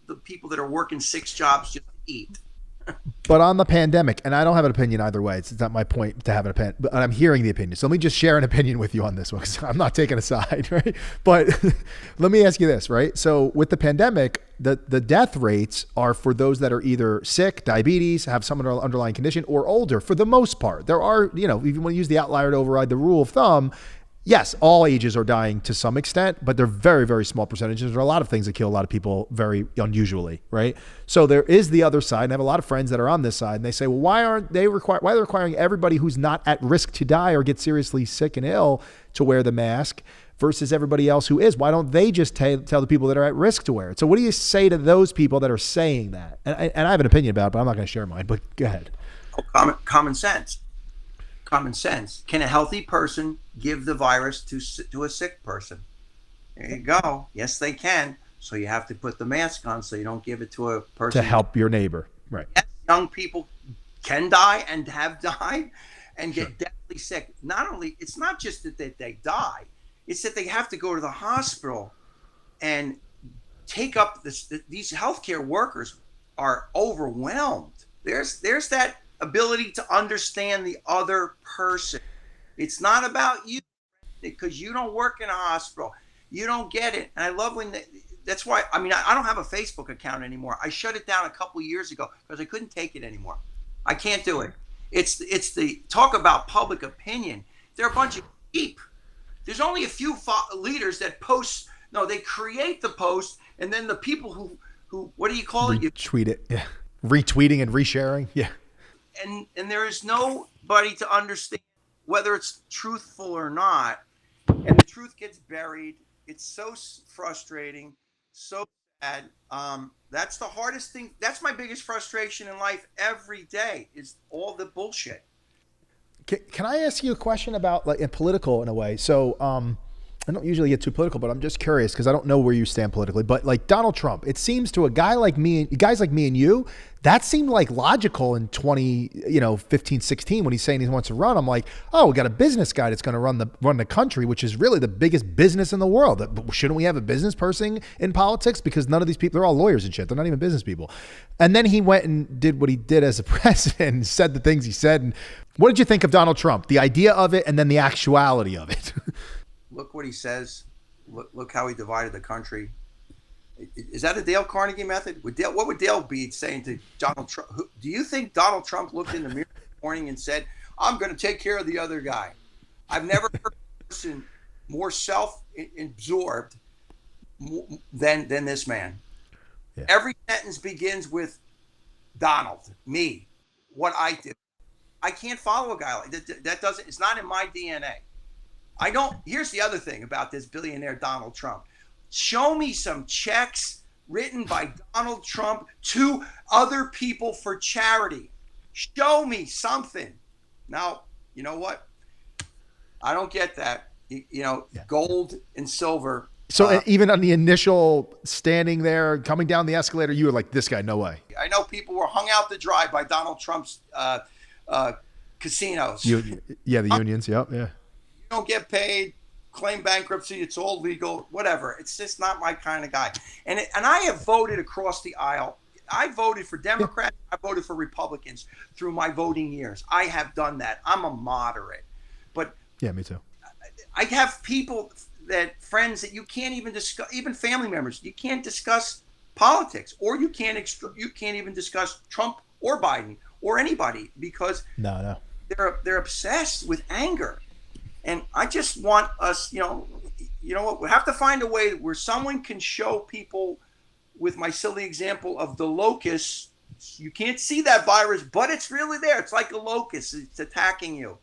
the people that are working 6 jobs just to eat. But on the pandemic, and I don't have an opinion either way. It's not my point to have an opinion, but I'm hearing the opinion. So let me just share an opinion with you on this one because I'm not taking a side, right? But let me ask you this, right? So with the pandemic, the death rates are for those that are either sick, diabetes, have some underlying condition, or older. For the most part, there are, even when you use the outlier to override the rule of thumb, yes, all ages are dying to some extent, but they're very, very small percentages. There are a lot of things that kill a lot of people very unusually, right? So there is the other side, and I have a lot of friends that are on this side, and they say, well, why are they requiring everybody who's not at risk to die or get seriously sick and ill to wear the mask versus everybody else who is? Why don't they just tell the people that are at risk to wear it? So what do you say to those people that are saying that? And I have an opinion about it, but I'm not going to share mine, but go ahead. Common sense. Common sense. Can a healthy person give the virus to a sick person? There you go. Yes, they can. So you have to put the mask on so you don't give it to a person. To help your neighbor. Right. Yes, young people can die and have died and get deathly sick. It's not just that they die. It's that they have to go to the hospital and take up these healthcare workers are overwhelmed. There's that ability to understand the other person. It's not about you because you don't work in a hospital. You don't get it. And I love that's why, I don't have a Facebook account anymore. I shut it down a couple years ago because I couldn't take it anymore. I can't do it. It's the talk about public opinion. They're a bunch of sheep. There's only a few leaders that post. No, they create the post, and then the people who what do you call it? Retweet it. Yeah. Retweeting and resharing. Yeah. And there is nobody to understand whether it's truthful or not, and the truth gets buried. It's so frustrating, so And that's the hardest thing. That's my biggest frustration in life every day is all the bullshit. Can I ask you a question about like political in a way? So, I don't usually get too political, but I'm just curious because I don't know where you stand politically. But like Donald Trump, it seems to a guy like me, guys like me and you, that seemed like logical in 15, 16 when he's saying he wants to run. I'm like, oh, we got a business guy that's going to run the country, which is really the biggest business in the world. Shouldn't we have a business person in politics? Because none of these people, they're all lawyers and shit. They're not even business people. And then he went and did what he did as a president and said the things he said. And what did you think of Donald Trump? The idea of it and then the actuality of it. Look what he says. Look how he divided the country. Is that a Dale Carnegie method? What would Dale be saying to Donald Trump? Do you think Donald Trump looked in the mirror this morning and said, I'm going to take care of the other guy? I've never heard a person more self-absorbed than this man. Yeah. Every sentence begins with Donald, me, what I do. I can't follow a guy like that. That doesn't, it's not in my DNA. Here's the other thing about this billionaire Donald Trump. Show me some checks written by Donald Trump to other people for charity. Show me something. Now, you know what? I don't get that. Gold and silver. So even on the initial standing there, coming down the escalator, you were like, this guy, no way. I know people were hung out to dry by Donald Trump's casinos. The unions. Yep. Yeah. Don't get paid, claim bankruptcy, it's all legal, whatever. It's just not my kind of guy. And I have voted across the aisle. I voted for Democrats. I voted for Republicans through my voting years. I have done that. I'm a moderate. But yeah, me too. I have friends that you can't even discuss, even family members. You can't discuss politics, or you can't even discuss Trump or Biden or anybody because they're obsessed with anger. And I just want us, you know what, we have to find a way where someone can show people with my silly example of the locust. You can't see that virus, but it's really there. It's like a locust. It's attacking you.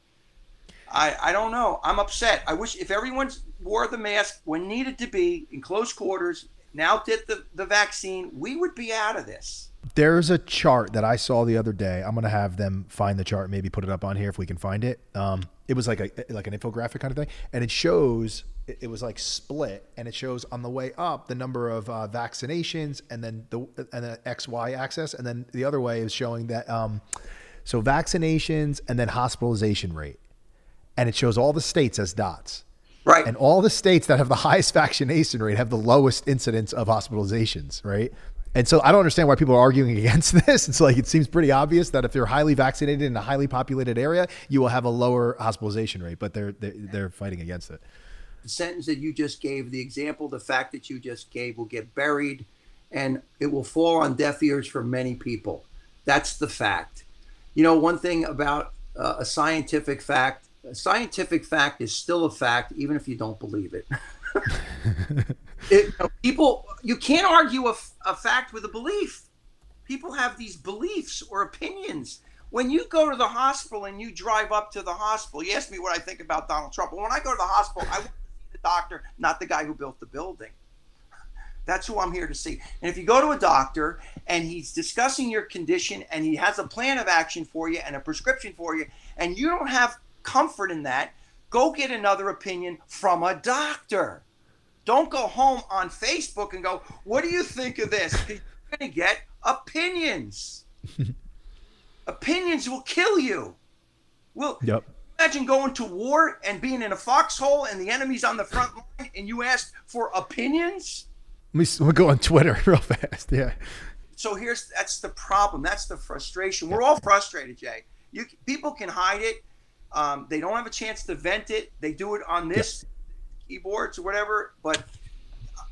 I don't know. I'm upset. I wish if everyone wore the mask when needed to be in close quarters, now did the vaccine, we would be out of this. There's a chart that I saw the other day. I'm going to have them find the chart, maybe put it up on here if we can find it. It was like an infographic kind of thing. And it shows, it was like split, and it shows on the way up the number of vaccinations and then the XY axis. And then the other way is showing that, so vaccinations and then hospitalization rate. And it shows all the states as dots. Right. And all the states that have the highest vaccination rate have the lowest incidence of hospitalizations, right? And so I don't understand why people are arguing against this. It's like, it seems pretty obvious that if you're highly vaccinated in a highly populated area, you will have a lower hospitalization rate, but they're fighting against it. The sentence that you just gave, the example, the fact that you just gave will get buried and it will fall on deaf ears for many people. That's the fact. One thing about a scientific fact is still a fact, even if you don't believe it. You can't argue a fact with a belief. People have these beliefs or opinions. When you go to the hospital and you drive up to the hospital, you ask me what I think about Donald Trump. But when I go to the hospital, I want to see the doctor, not the guy who built the building. That's who I'm here to see. And if you go to a doctor and he's discussing your condition and he has a plan of action for you and a prescription for you, and you don't have comfort in that, go get another opinion from a doctor. Don't go home on Facebook and go, what do you think of this? Because you're going to get opinions. Opinions will kill you. Yep. Imagine going to war and being in a foxhole and the enemy's on the front line and you ask for opinions? We'll go on Twitter real fast. Yeah. So that's the problem. That's the frustration. We're all frustrated, Jay. People can hide it. They don't have a chance to vent it. They do it on this keyboards or whatever, but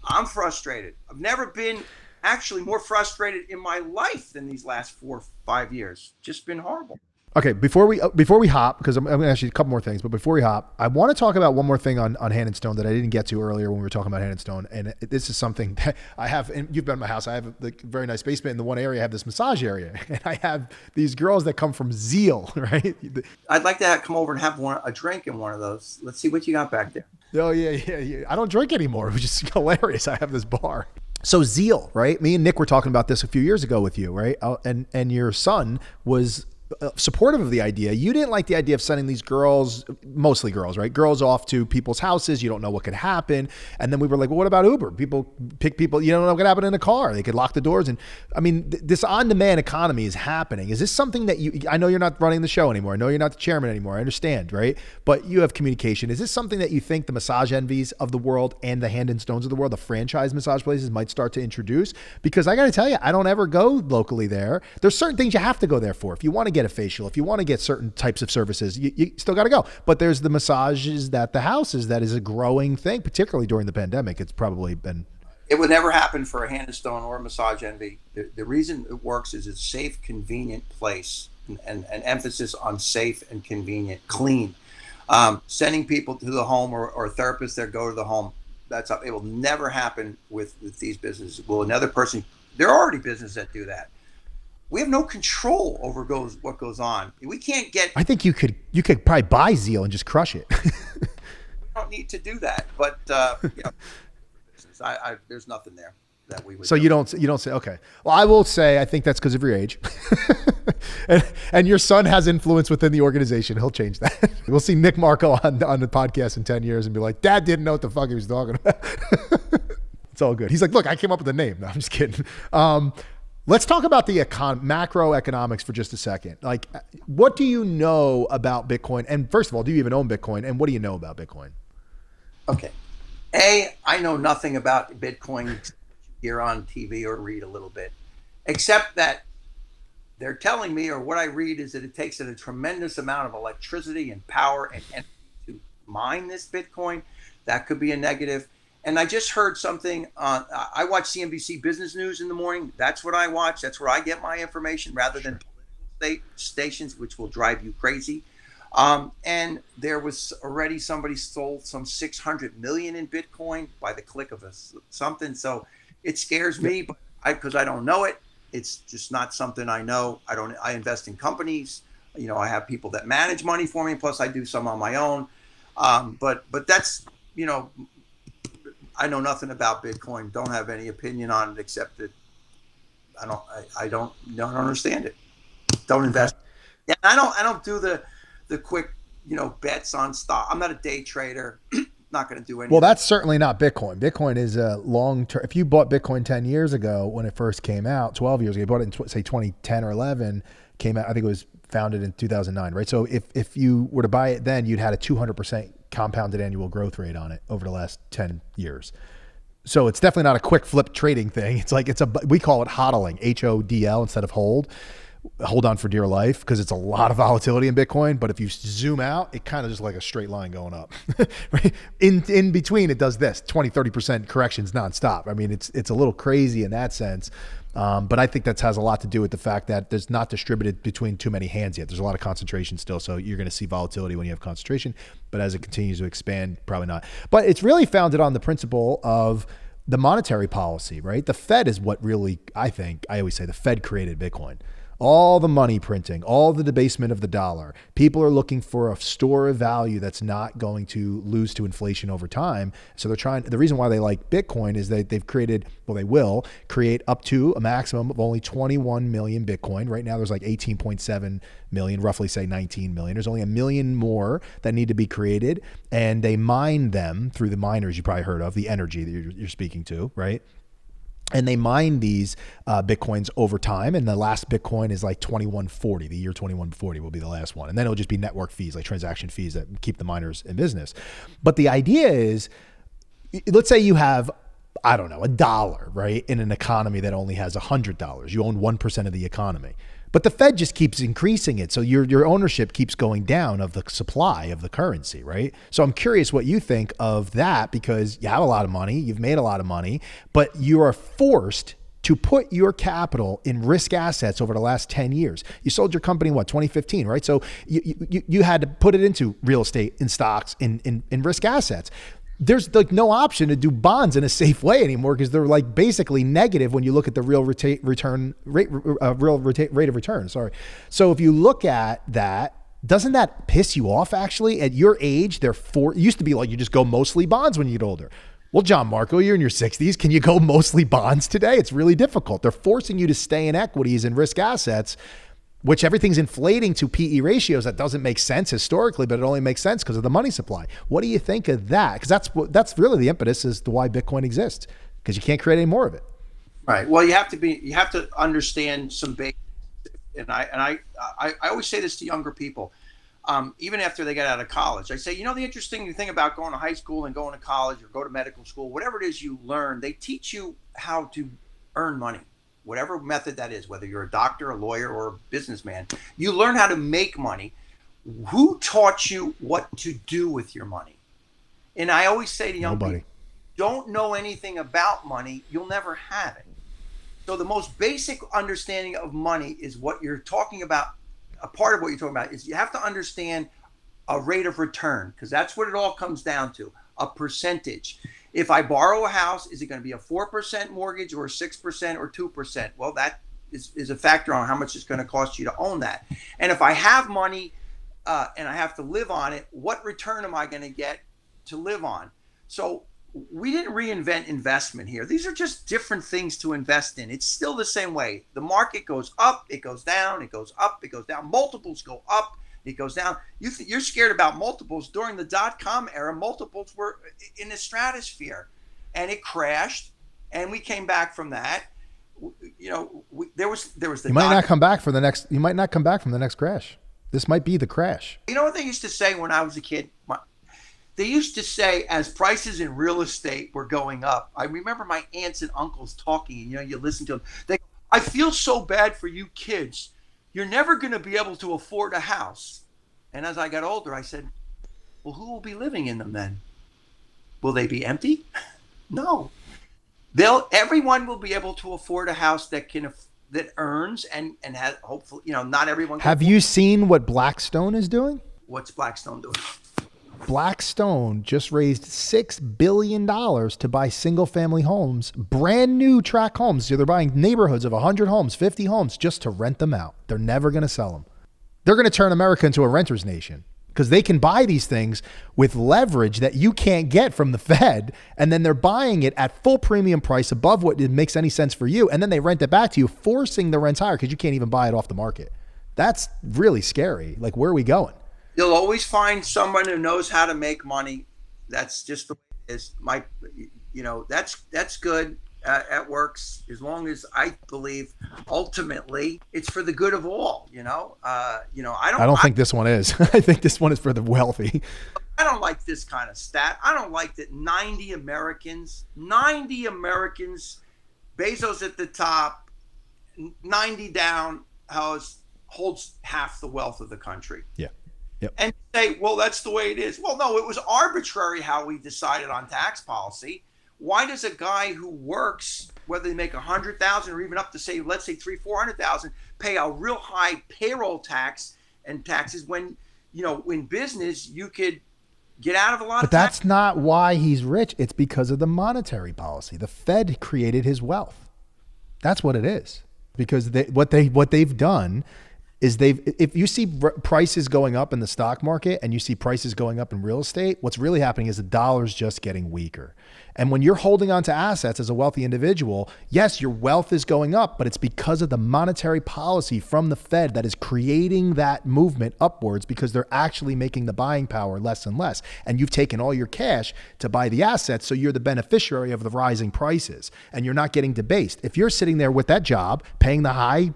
I'm frustrated. I've never been actually more frustrated in my life than these last 4 or 5 years. Just been horrible. Okay, before we hop, because I'm going to ask you a couple more things, but before we hop, I want to talk about one more thing on Hand and Stone that I didn't get to earlier when we were talking about Hand and Stone, and this is something that I have, and you've been in my house, I have a very nice basement. In the one area, I have this massage area, and I have these girls that come from Zeal, right? I'd like to come over and have a drink in one of those. Let's see what you got back there. Oh, yeah. I don't drink anymore, which is hilarious. I have this bar. So zeal, right? Me and Nick were talking about this a few years ago with you, right? And your son was supportive of the idea. You didn't like the idea of sending these girls, mostly girls, right? Girls off to people's houses. You don't know what could happen. And then we were like, well, what about Uber? People pick people, you don't know what could happen in a car. They could lock the doors. And I mean, this on-demand economy is happening. Is this something that I know you're not running the show anymore. I know you're not the chairman anymore. I understand, right? But you have communication. Is this something that you think the Massage Envies of the world and the Hand and Stones of the world, the franchise massage places, might start to introduce? Because I got to tell you, I don't ever go locally there. There's certain things you have to go there for. If you want to get a facial, if you want to get certain types of services, you still got to go. But there's the massages at the houses that is a growing thing, particularly during the pandemic. It's probably been. It would never happen for a Hand and Stone or a Massage Envy. The reason it works is it's a safe, convenient place, and an emphasis on safe and convenient, clean. Sending people to the home or therapists that go to the home, it will never happen with these businesses. Will another person? There are already businesses that do that. We have no control over what goes on. We can't get. I think you could probably buy Zeal and just crush it. We don't need to do that, but there's nothing there that we would. So you don't say, okay. Well, I will say I think that's because of your age, and your son has influence within the organization. He'll change that. We'll see Nick Marco on the podcast in 10 years and be like, Dad didn't know what the fuck he was talking about. It's all good. He's like, look, I came up with a name. No, I'm just kidding. Let's talk about the macroeconomics for just a second. Like, what do you know about Bitcoin? And first of all, do you even own Bitcoin? And what do you know about Bitcoin? Okay. I know nothing about Bitcoin here on TV or read a little bit, except that they're telling me, or what I read is that it takes a tremendous amount of electricity and power and energy to mine this Bitcoin. That could be a negative. And I just heard something on, I watch CNBC Business News in the morning. That's what I watch. That's where I get my information rather than political stations, which will drive you crazy. And there was already somebody sold some 600 million in Bitcoin by the click of something. So it scares me, but because I don't know it. It's just not something I know. I invest in companies. I have people that manage money for me. Plus I do some on my own. But that's, I know nothing about Bitcoin. Don't have any opinion on it except that I don't understand it. Don't invest. Yeah, I don't do the quick bets on stock. I'm not a day trader. Not going to do anything. Well, that's certainly not Bitcoin. Bitcoin is a long term. If you bought Bitcoin 10 years ago when it first came out, 12 years ago, you bought it in say 2010 or 11, came out. I think it was founded in 2009, right? So if you were to buy it then, you'd had a 200% compounded annual growth rate on it over the last 10 years. So it's definitely not a quick flip trading thing. It's like we call it hodling, HODL instead of hold on for dear life, because it's a lot of volatility in Bitcoin. But if you zoom out, it kind of just like a straight line going up. Right? In between, it does this 20-30% corrections nonstop. I mean, it's a little crazy in that sense. But I think that has a lot to do with the fact that there's not distributed between too many hands yet. There's a lot of concentration still. So you're going to see volatility when you have concentration, but as it continues to expand, probably not. But it's really founded on the principle of the monetary policy, right? The Fed is what really, I always say the Fed created Bitcoin. All the money printing, all the debasement of the dollar. People are looking for a store of value that's not going to lose to inflation over time. So the reason why they like Bitcoin is that they will create up to a maximum of only 21 million Bitcoin. Right now there's like 18.7 million, roughly say 19 million. There's only a million more that need to be created, and they mine them through the miners you probably heard of, the energy that you're speaking to, right? And they mine these Bitcoins over time. And the last Bitcoin is like 2140. The year 2140 will be the last one. And then it'll just be network fees, like transaction fees that keep the miners in business. But the idea is, let's say you have, I don't know, $1, right? In an economy that only has $100. You own 1% of the economy. But the Fed just keeps increasing it. So your ownership keeps going down of the supply of the currency, right? So I'm curious what you think of that, because you have a lot of money, you've made a lot of money, but you are forced to put your capital in risk assets over the last 10 years. You sold your company, 2015, right? So you had to put it into real estate, in stocks, in risk assets. There's like no option to do bonds in a safe way anymore, because they're like basically negative when you look at the real rate of return. Sorry. So if you look at that, doesn't that piss you off actually? At your age, it used to be like you just go mostly bonds when you get older. Well, John Marco, you're in your 60s. Can you go mostly bonds today? It's really difficult. They're forcing you to stay in equities and risk assets, which everything's inflating to PE ratios. That doesn't make sense historically, but it only makes sense because of the money supply. What do you think of that? Because that's really the impetus as to why Bitcoin exists, because you can't create any more of it. Right. Well, you have to understand some basics. And I always say this to younger people. Even after they get out of college, I say, the interesting thing about going to high school and going to college or go to medical school, whatever it is you learn, they teach you how to earn money, whatever method that is, whether you're a doctor, a lawyer, or a businessman. You learn how to make money. Who taught you what to do with your money? And I always say to young people, don't know anything about money, you'll never have it. So the most basic understanding of money is what you're talking about. A part of what you're talking about is you have to understand a rate of return, because that's what it all comes down to, a percentage. If I borrow a house, is it going to be a 4% mortgage or 6% or 2%? Well, that is a factor on how much it's going to cost you to own that. And if I have money and I have to live on it, what return am I going to get to live on? So we didn't reinvent investment here. These are just different things to invest in. It's still the same way. The market goes up, it goes down, it goes up, it goes down. Multiples go up, it goes down. You're scared about multiples. During the dot-com era, multiples were in the stratosphere, and it crashed, and we came back from that. There was the. You might not come back from the next crash. This might be the crash. You know what they used to say when I was a kid? They used to say, as prices in real estate were going up, I remember my aunts and uncles talking, and you listen to them. They go, I feel so bad for you kids. You're never going to be able to afford a house. And as I got older, I said, well, who will be living in them then? Will they be empty? No. Everyone will be able to afford a house that earns and has, hopefully, not everyone. Have you seen what Blackstone is doing? What's Blackstone doing? Blackstone just raised $6 billion to buy single-family homes, brand new tract homes. So they're buying neighborhoods of 100 homes, 50 homes, just to rent them out. They're never going to sell them. They're going to turn America into a renter's nation because they can buy these things with leverage that you can't get from the Fed. And then they're buying it at full premium price above what it makes any sense for you. And then they rent it back to you, forcing the rents higher because you can't even buy it off the market. That's really scary. Like, where are we going? You'll always find someone who knows how to make money. That's just the way it is. That's good. It works as long as I believe ultimately it's for the good of all. I don't think this one is. I think this one is for the wealthy. I don't like this kind of stat. I don't like that 90 Americans, Bezos at the top, 90 down, holds half the wealth of the country. Yeah. Yep. And say, well, that's the way it is. Well, no, it was arbitrary how we decided on tax policy. Why does a guy who works, whether they make 100,000 or even up to let's say 400,000, pay a real high payroll tax and taxes when, in business you could get out of a lot of tax? But that's not why he's rich. It's because of the monetary policy. The Fed created his wealth. That's what it is. Because what they've done is if you see prices going up in the stock market and you see prices going up in real estate, what's really happening is the dollar's just getting weaker. And when you're holding on to assets as a wealthy individual, yes, your wealth is going up, but it's because of the monetary policy from the Fed that is creating that movement upwards because they're actually making the buying power less and less. And you've taken all your cash to buy the assets, so you're the beneficiary of the rising prices and you're not getting debased. If you're sitting there with that job, paying the high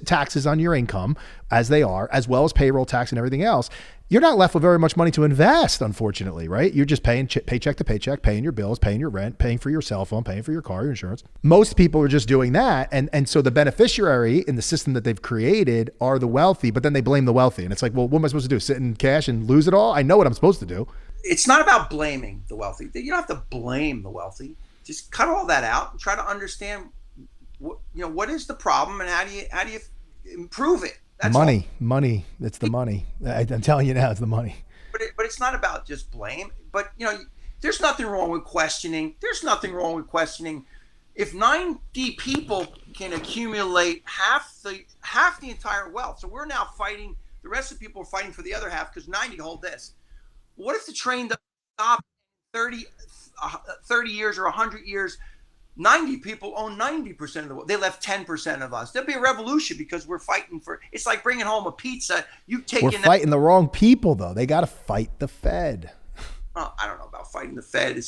taxes on your income as they are, as well as payroll tax and everything else, you're not left with very much money to invest, unfortunately, right? You're just paying paycheck to paycheck, paying your bills, paying your rent, paying for your cell phone, paying for your car, your insurance. Most people are just doing that. And so the beneficiary in the system that they've created are the wealthy, but then they blame the wealthy. And it's like, well, what am I supposed to do? Sit in cash and lose it all? I know what I'm supposed to do. It's not about blaming the wealthy. You don't have to blame the wealthy. Just cut all that out and try to understand what is the problem and how do you improve it. That's money. It's the money. I'm telling you now, it's the money. But it's not about just blame. But there's nothing wrong with questioning. If 90 people can accumulate half the entire wealth, so we're now fighting. The rest of the people are fighting for the other half because 90 hold this. What if the train doesn't stop? 30, 30 years or 100 years, 90 people own 90% of the world. They left 10% of us. There'll be a revolution because we're fighting for, it's like bringing home a pizza. We're fighting the wrong people, though. They got to fight the Fed. Well, I don't know about fighting the Fed.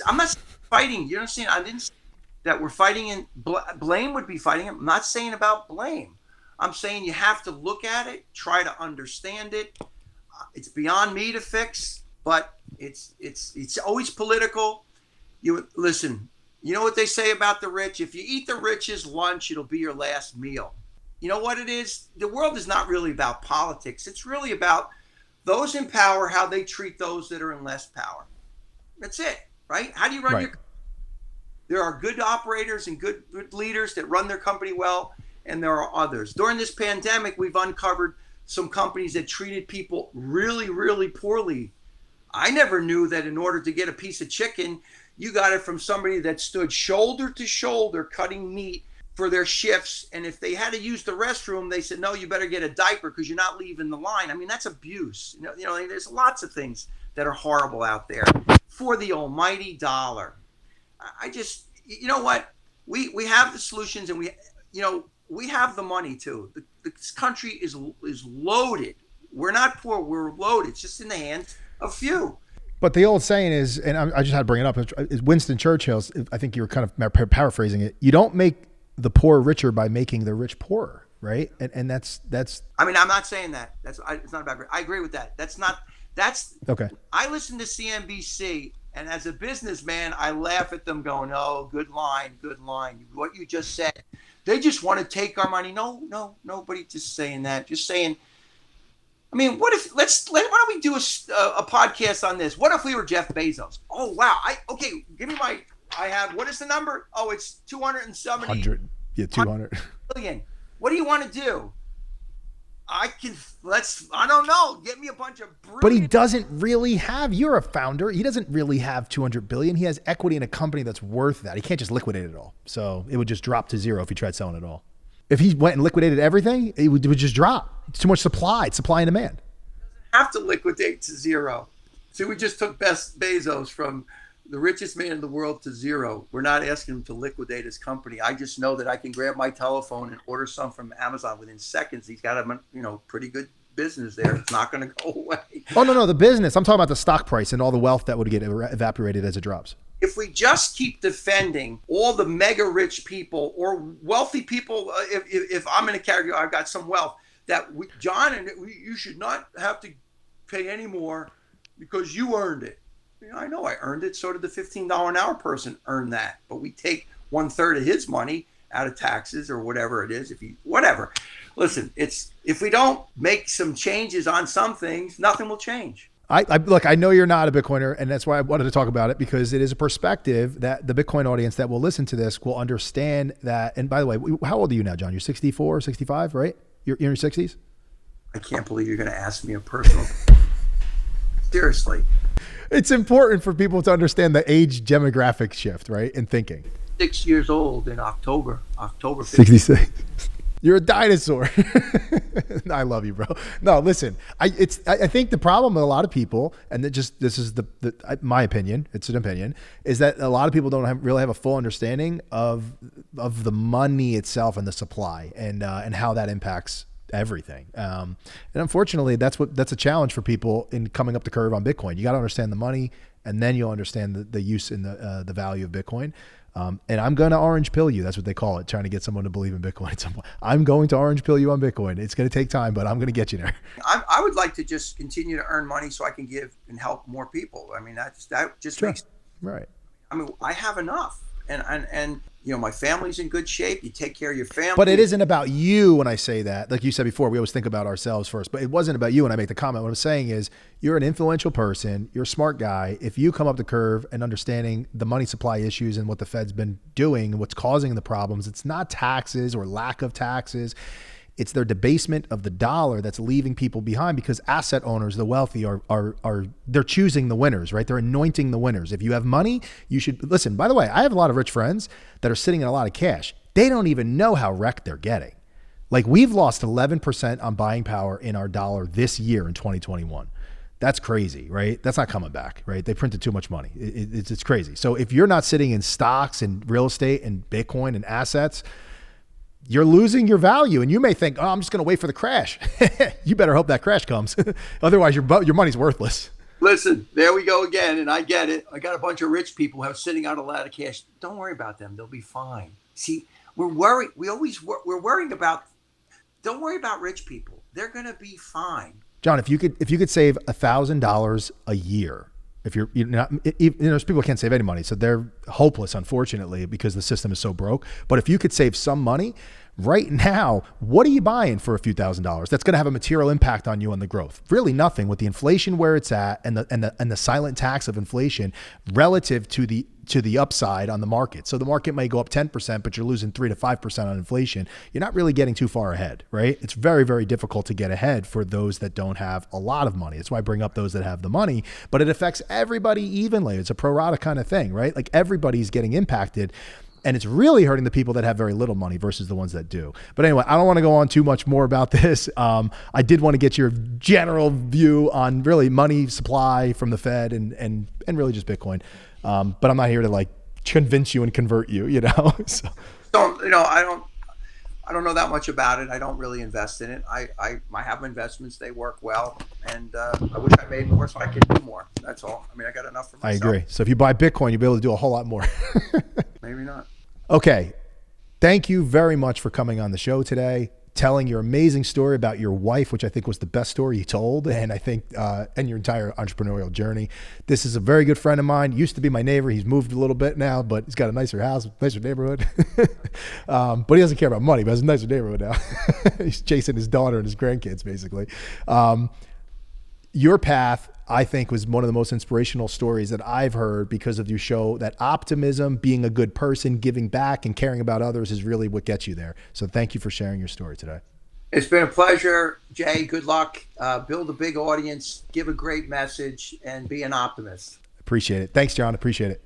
I'm not fighting. You know what I'm saying? I didn't say that we're fighting, and blame would be fighting. I'm not saying about blame. I'm saying you have to look at it, try to understand it. It's beyond me to fix, but it's always political. Listen, you know what they say about the rich? If you eat the rich's lunch, it'll be your last meal. You know what it is? The world is not really about politics. It's really about those in power, how they treat those that are in less power. That's it, right? How do you run your? There are good operators and good leaders that run their company well, and there are others. During this pandemic, we've uncovered some companies that treated people really, really poorly. I never knew that in order to get a piece of chicken, you got it from somebody that stood shoulder to shoulder cutting meat for their shifts. And if they had to use the restroom, they said, no, you better get a diaper because you're not leaving the line. I mean, that's abuse. You know, there's lots of things that are horrible out there for the almighty dollar. I just, you know what? We have the solutions, and we have the money too. This country is loaded. We're not poor. We're loaded. It's just in the hands of few. But the old saying is, and I just had to bring it up, is Winston Churchill's, I think you were kind of paraphrasing it. You don't make the poor richer by making the rich poorer, right? And that's. I mean, I'm not saying that. It's not about. I agree with that. That's okay. I listen to CNBC, and as a businessman, I laugh at them going, "Oh, good line. What you just said. They just want to take our money." No, nobody just saying that. Just saying. I mean, why don't we do a podcast on this? What if we were Jeff Bezos? Oh, wow. What is the number? Oh, it's 270. 100. Yeah, 200. Billion. What do you want to do? I don't know. Get me a bunch of brilliant. But he doesn't really have, you're a founder. He doesn't really have 200 billion. He has equity in a company that's worth that. He can't just liquidate it all. So it would just drop to zero if he tried selling it all. If he went and liquidated everything, it would just drop. It's too much supply. It's supply and demand. Doesn't have to liquidate to zero. See, we just took Bezos from the richest man in the world to zero. We're not asking him to liquidate his company. I just know that I can grab my telephone and order some from Amazon within seconds. He's got a pretty good business there. It's not going to go away. Oh, no, the business. I'm talking about the stock price and all the wealth that would get evaporated as it drops. If we just keep defending all the mega rich people or wealthy people, if I'm in a category, I've got some wealth, you should not have to pay any more because you earned it. I know I earned it. So did the $15 an hour person earn that. But we take 1/3 of his money out of taxes or whatever it is. Whatever. Listen, if we don't make some changes on some things, nothing will change. Look, I know you're not a Bitcoiner, and that's why I wanted to talk about it, because it is a perspective that the Bitcoin audience that will listen to this will understand that. And by the way, how old are you now, John? You're 64, 65, right? You're in your 60s? I can't believe you're going to ask me a personal. Seriously. It's important for people to understand the age demographic shift, right? In thinking. 6 years old in October 15th. 66. You're a dinosaur. I love you, bro. No, listen, I think the problem with a lot of people, and this is my opinion, it's an opinion, is that a lot of people don't really have a full understanding of the money itself and the supply and how that impacts everything. And unfortunately, that's a challenge for people in coming up the curve on Bitcoin. You got to understand the money, and then you'll understand the use and the value of Bitcoin. And I'm going to orange pill you. That's what they call it, trying to get someone to believe in Bitcoin at some point. I'm going to orange pill you on Bitcoin. It's going to take time, but I'm going to get you there. I would like to just continue to earn money so I can give and help more people. I mean, that just sure. Makes right. I mean, I have enough, and my family's in good shape. You take care of your family. But it isn't about you when I say that. Like you said before, we always think about ourselves first, but it wasn't about you when I make the comment. What I'm saying is you're an influential person. You're a smart guy. If you come up the curve and understanding the money supply issues and what the Fed's been doing and what's causing the problems, it's not taxes or lack of taxes. It's their debasement of the dollar that's leaving people behind, because asset owners, the wealthy, they're choosing the winners, right? They're anointing the winners. If you have money, you should listen. By the way, I have a lot of rich friends that are sitting in a lot of cash. They don't even know how wrecked they're getting. Like, we've lost 11% on buying power in our dollar this year in 2021. That's crazy, right? That's not coming back, right? They printed too much money. It's crazy. So if you're not sitting in stocks and real estate and Bitcoin and assets, you're losing your value. And you may think, oh, I'm just going to wait for the crash. You better hope that crash comes. Otherwise, your money's worthless. Listen, there we go again, and I get it. I got a bunch of rich people who are sitting on a lot of cash. Don't worry about them; they'll be fine. See, we're worried. We're worrying about. Don't worry about rich people; they're going to be fine. John, if you could save $1,000 a year, if you're not, there's people who can't save any money, so they're hopeless, unfortunately, because the system is so broke. But if you could save some money right now, what are you buying for a few $1,000s? That's going to have a material impact on you on the growth. Really nothing, with the inflation where it's at and the silent tax of inflation relative to the upside on the market. So the market may go up 10%, but you're losing 3 to 5% on inflation. You're not really getting too far ahead, right? It's very, very difficult to get ahead for those that don't have a lot of money. That's why I bring up those that have the money, but it affects everybody evenly. It's a pro rata kind of thing, right? Like everybody's getting impacted. And it's really hurting the people that have very little money versus the ones that do. But anyway, I don't want to go on too much more about this. I did want to get your general view on really money supply from the Fed and really just Bitcoin. But I'm not here to like convince you and convert you, So. I don't know that much about it. I don't really invest in it. I have investments. They work well. And I wish I made more so I could do more. That's all. I mean, I got enough for myself. I agree. So if you buy Bitcoin, you'll be able to do a whole lot more. Maybe not. Okay. Thank you very much for coming on the show today, telling your amazing story about your wife, which I think was the best story you told, and I think, and your entire entrepreneurial journey. This is a very good friend of mine. Used to be my neighbor. He's moved a little bit now, but he's got a nicer house, nicer neighborhood. But he doesn't care about money, but it's a nicer neighborhood now. He's chasing his daughter and his grandkids, basically. Your path, I think, was one of the most inspirational stories that I've heard, because of you show that optimism, being a good person, giving back, and caring about others is really what gets you there. So thank you for sharing your story today. It's been a pleasure, Jay. Good luck. Build a big audience, give a great message, and be an optimist. Appreciate it. Thanks, John. Appreciate it.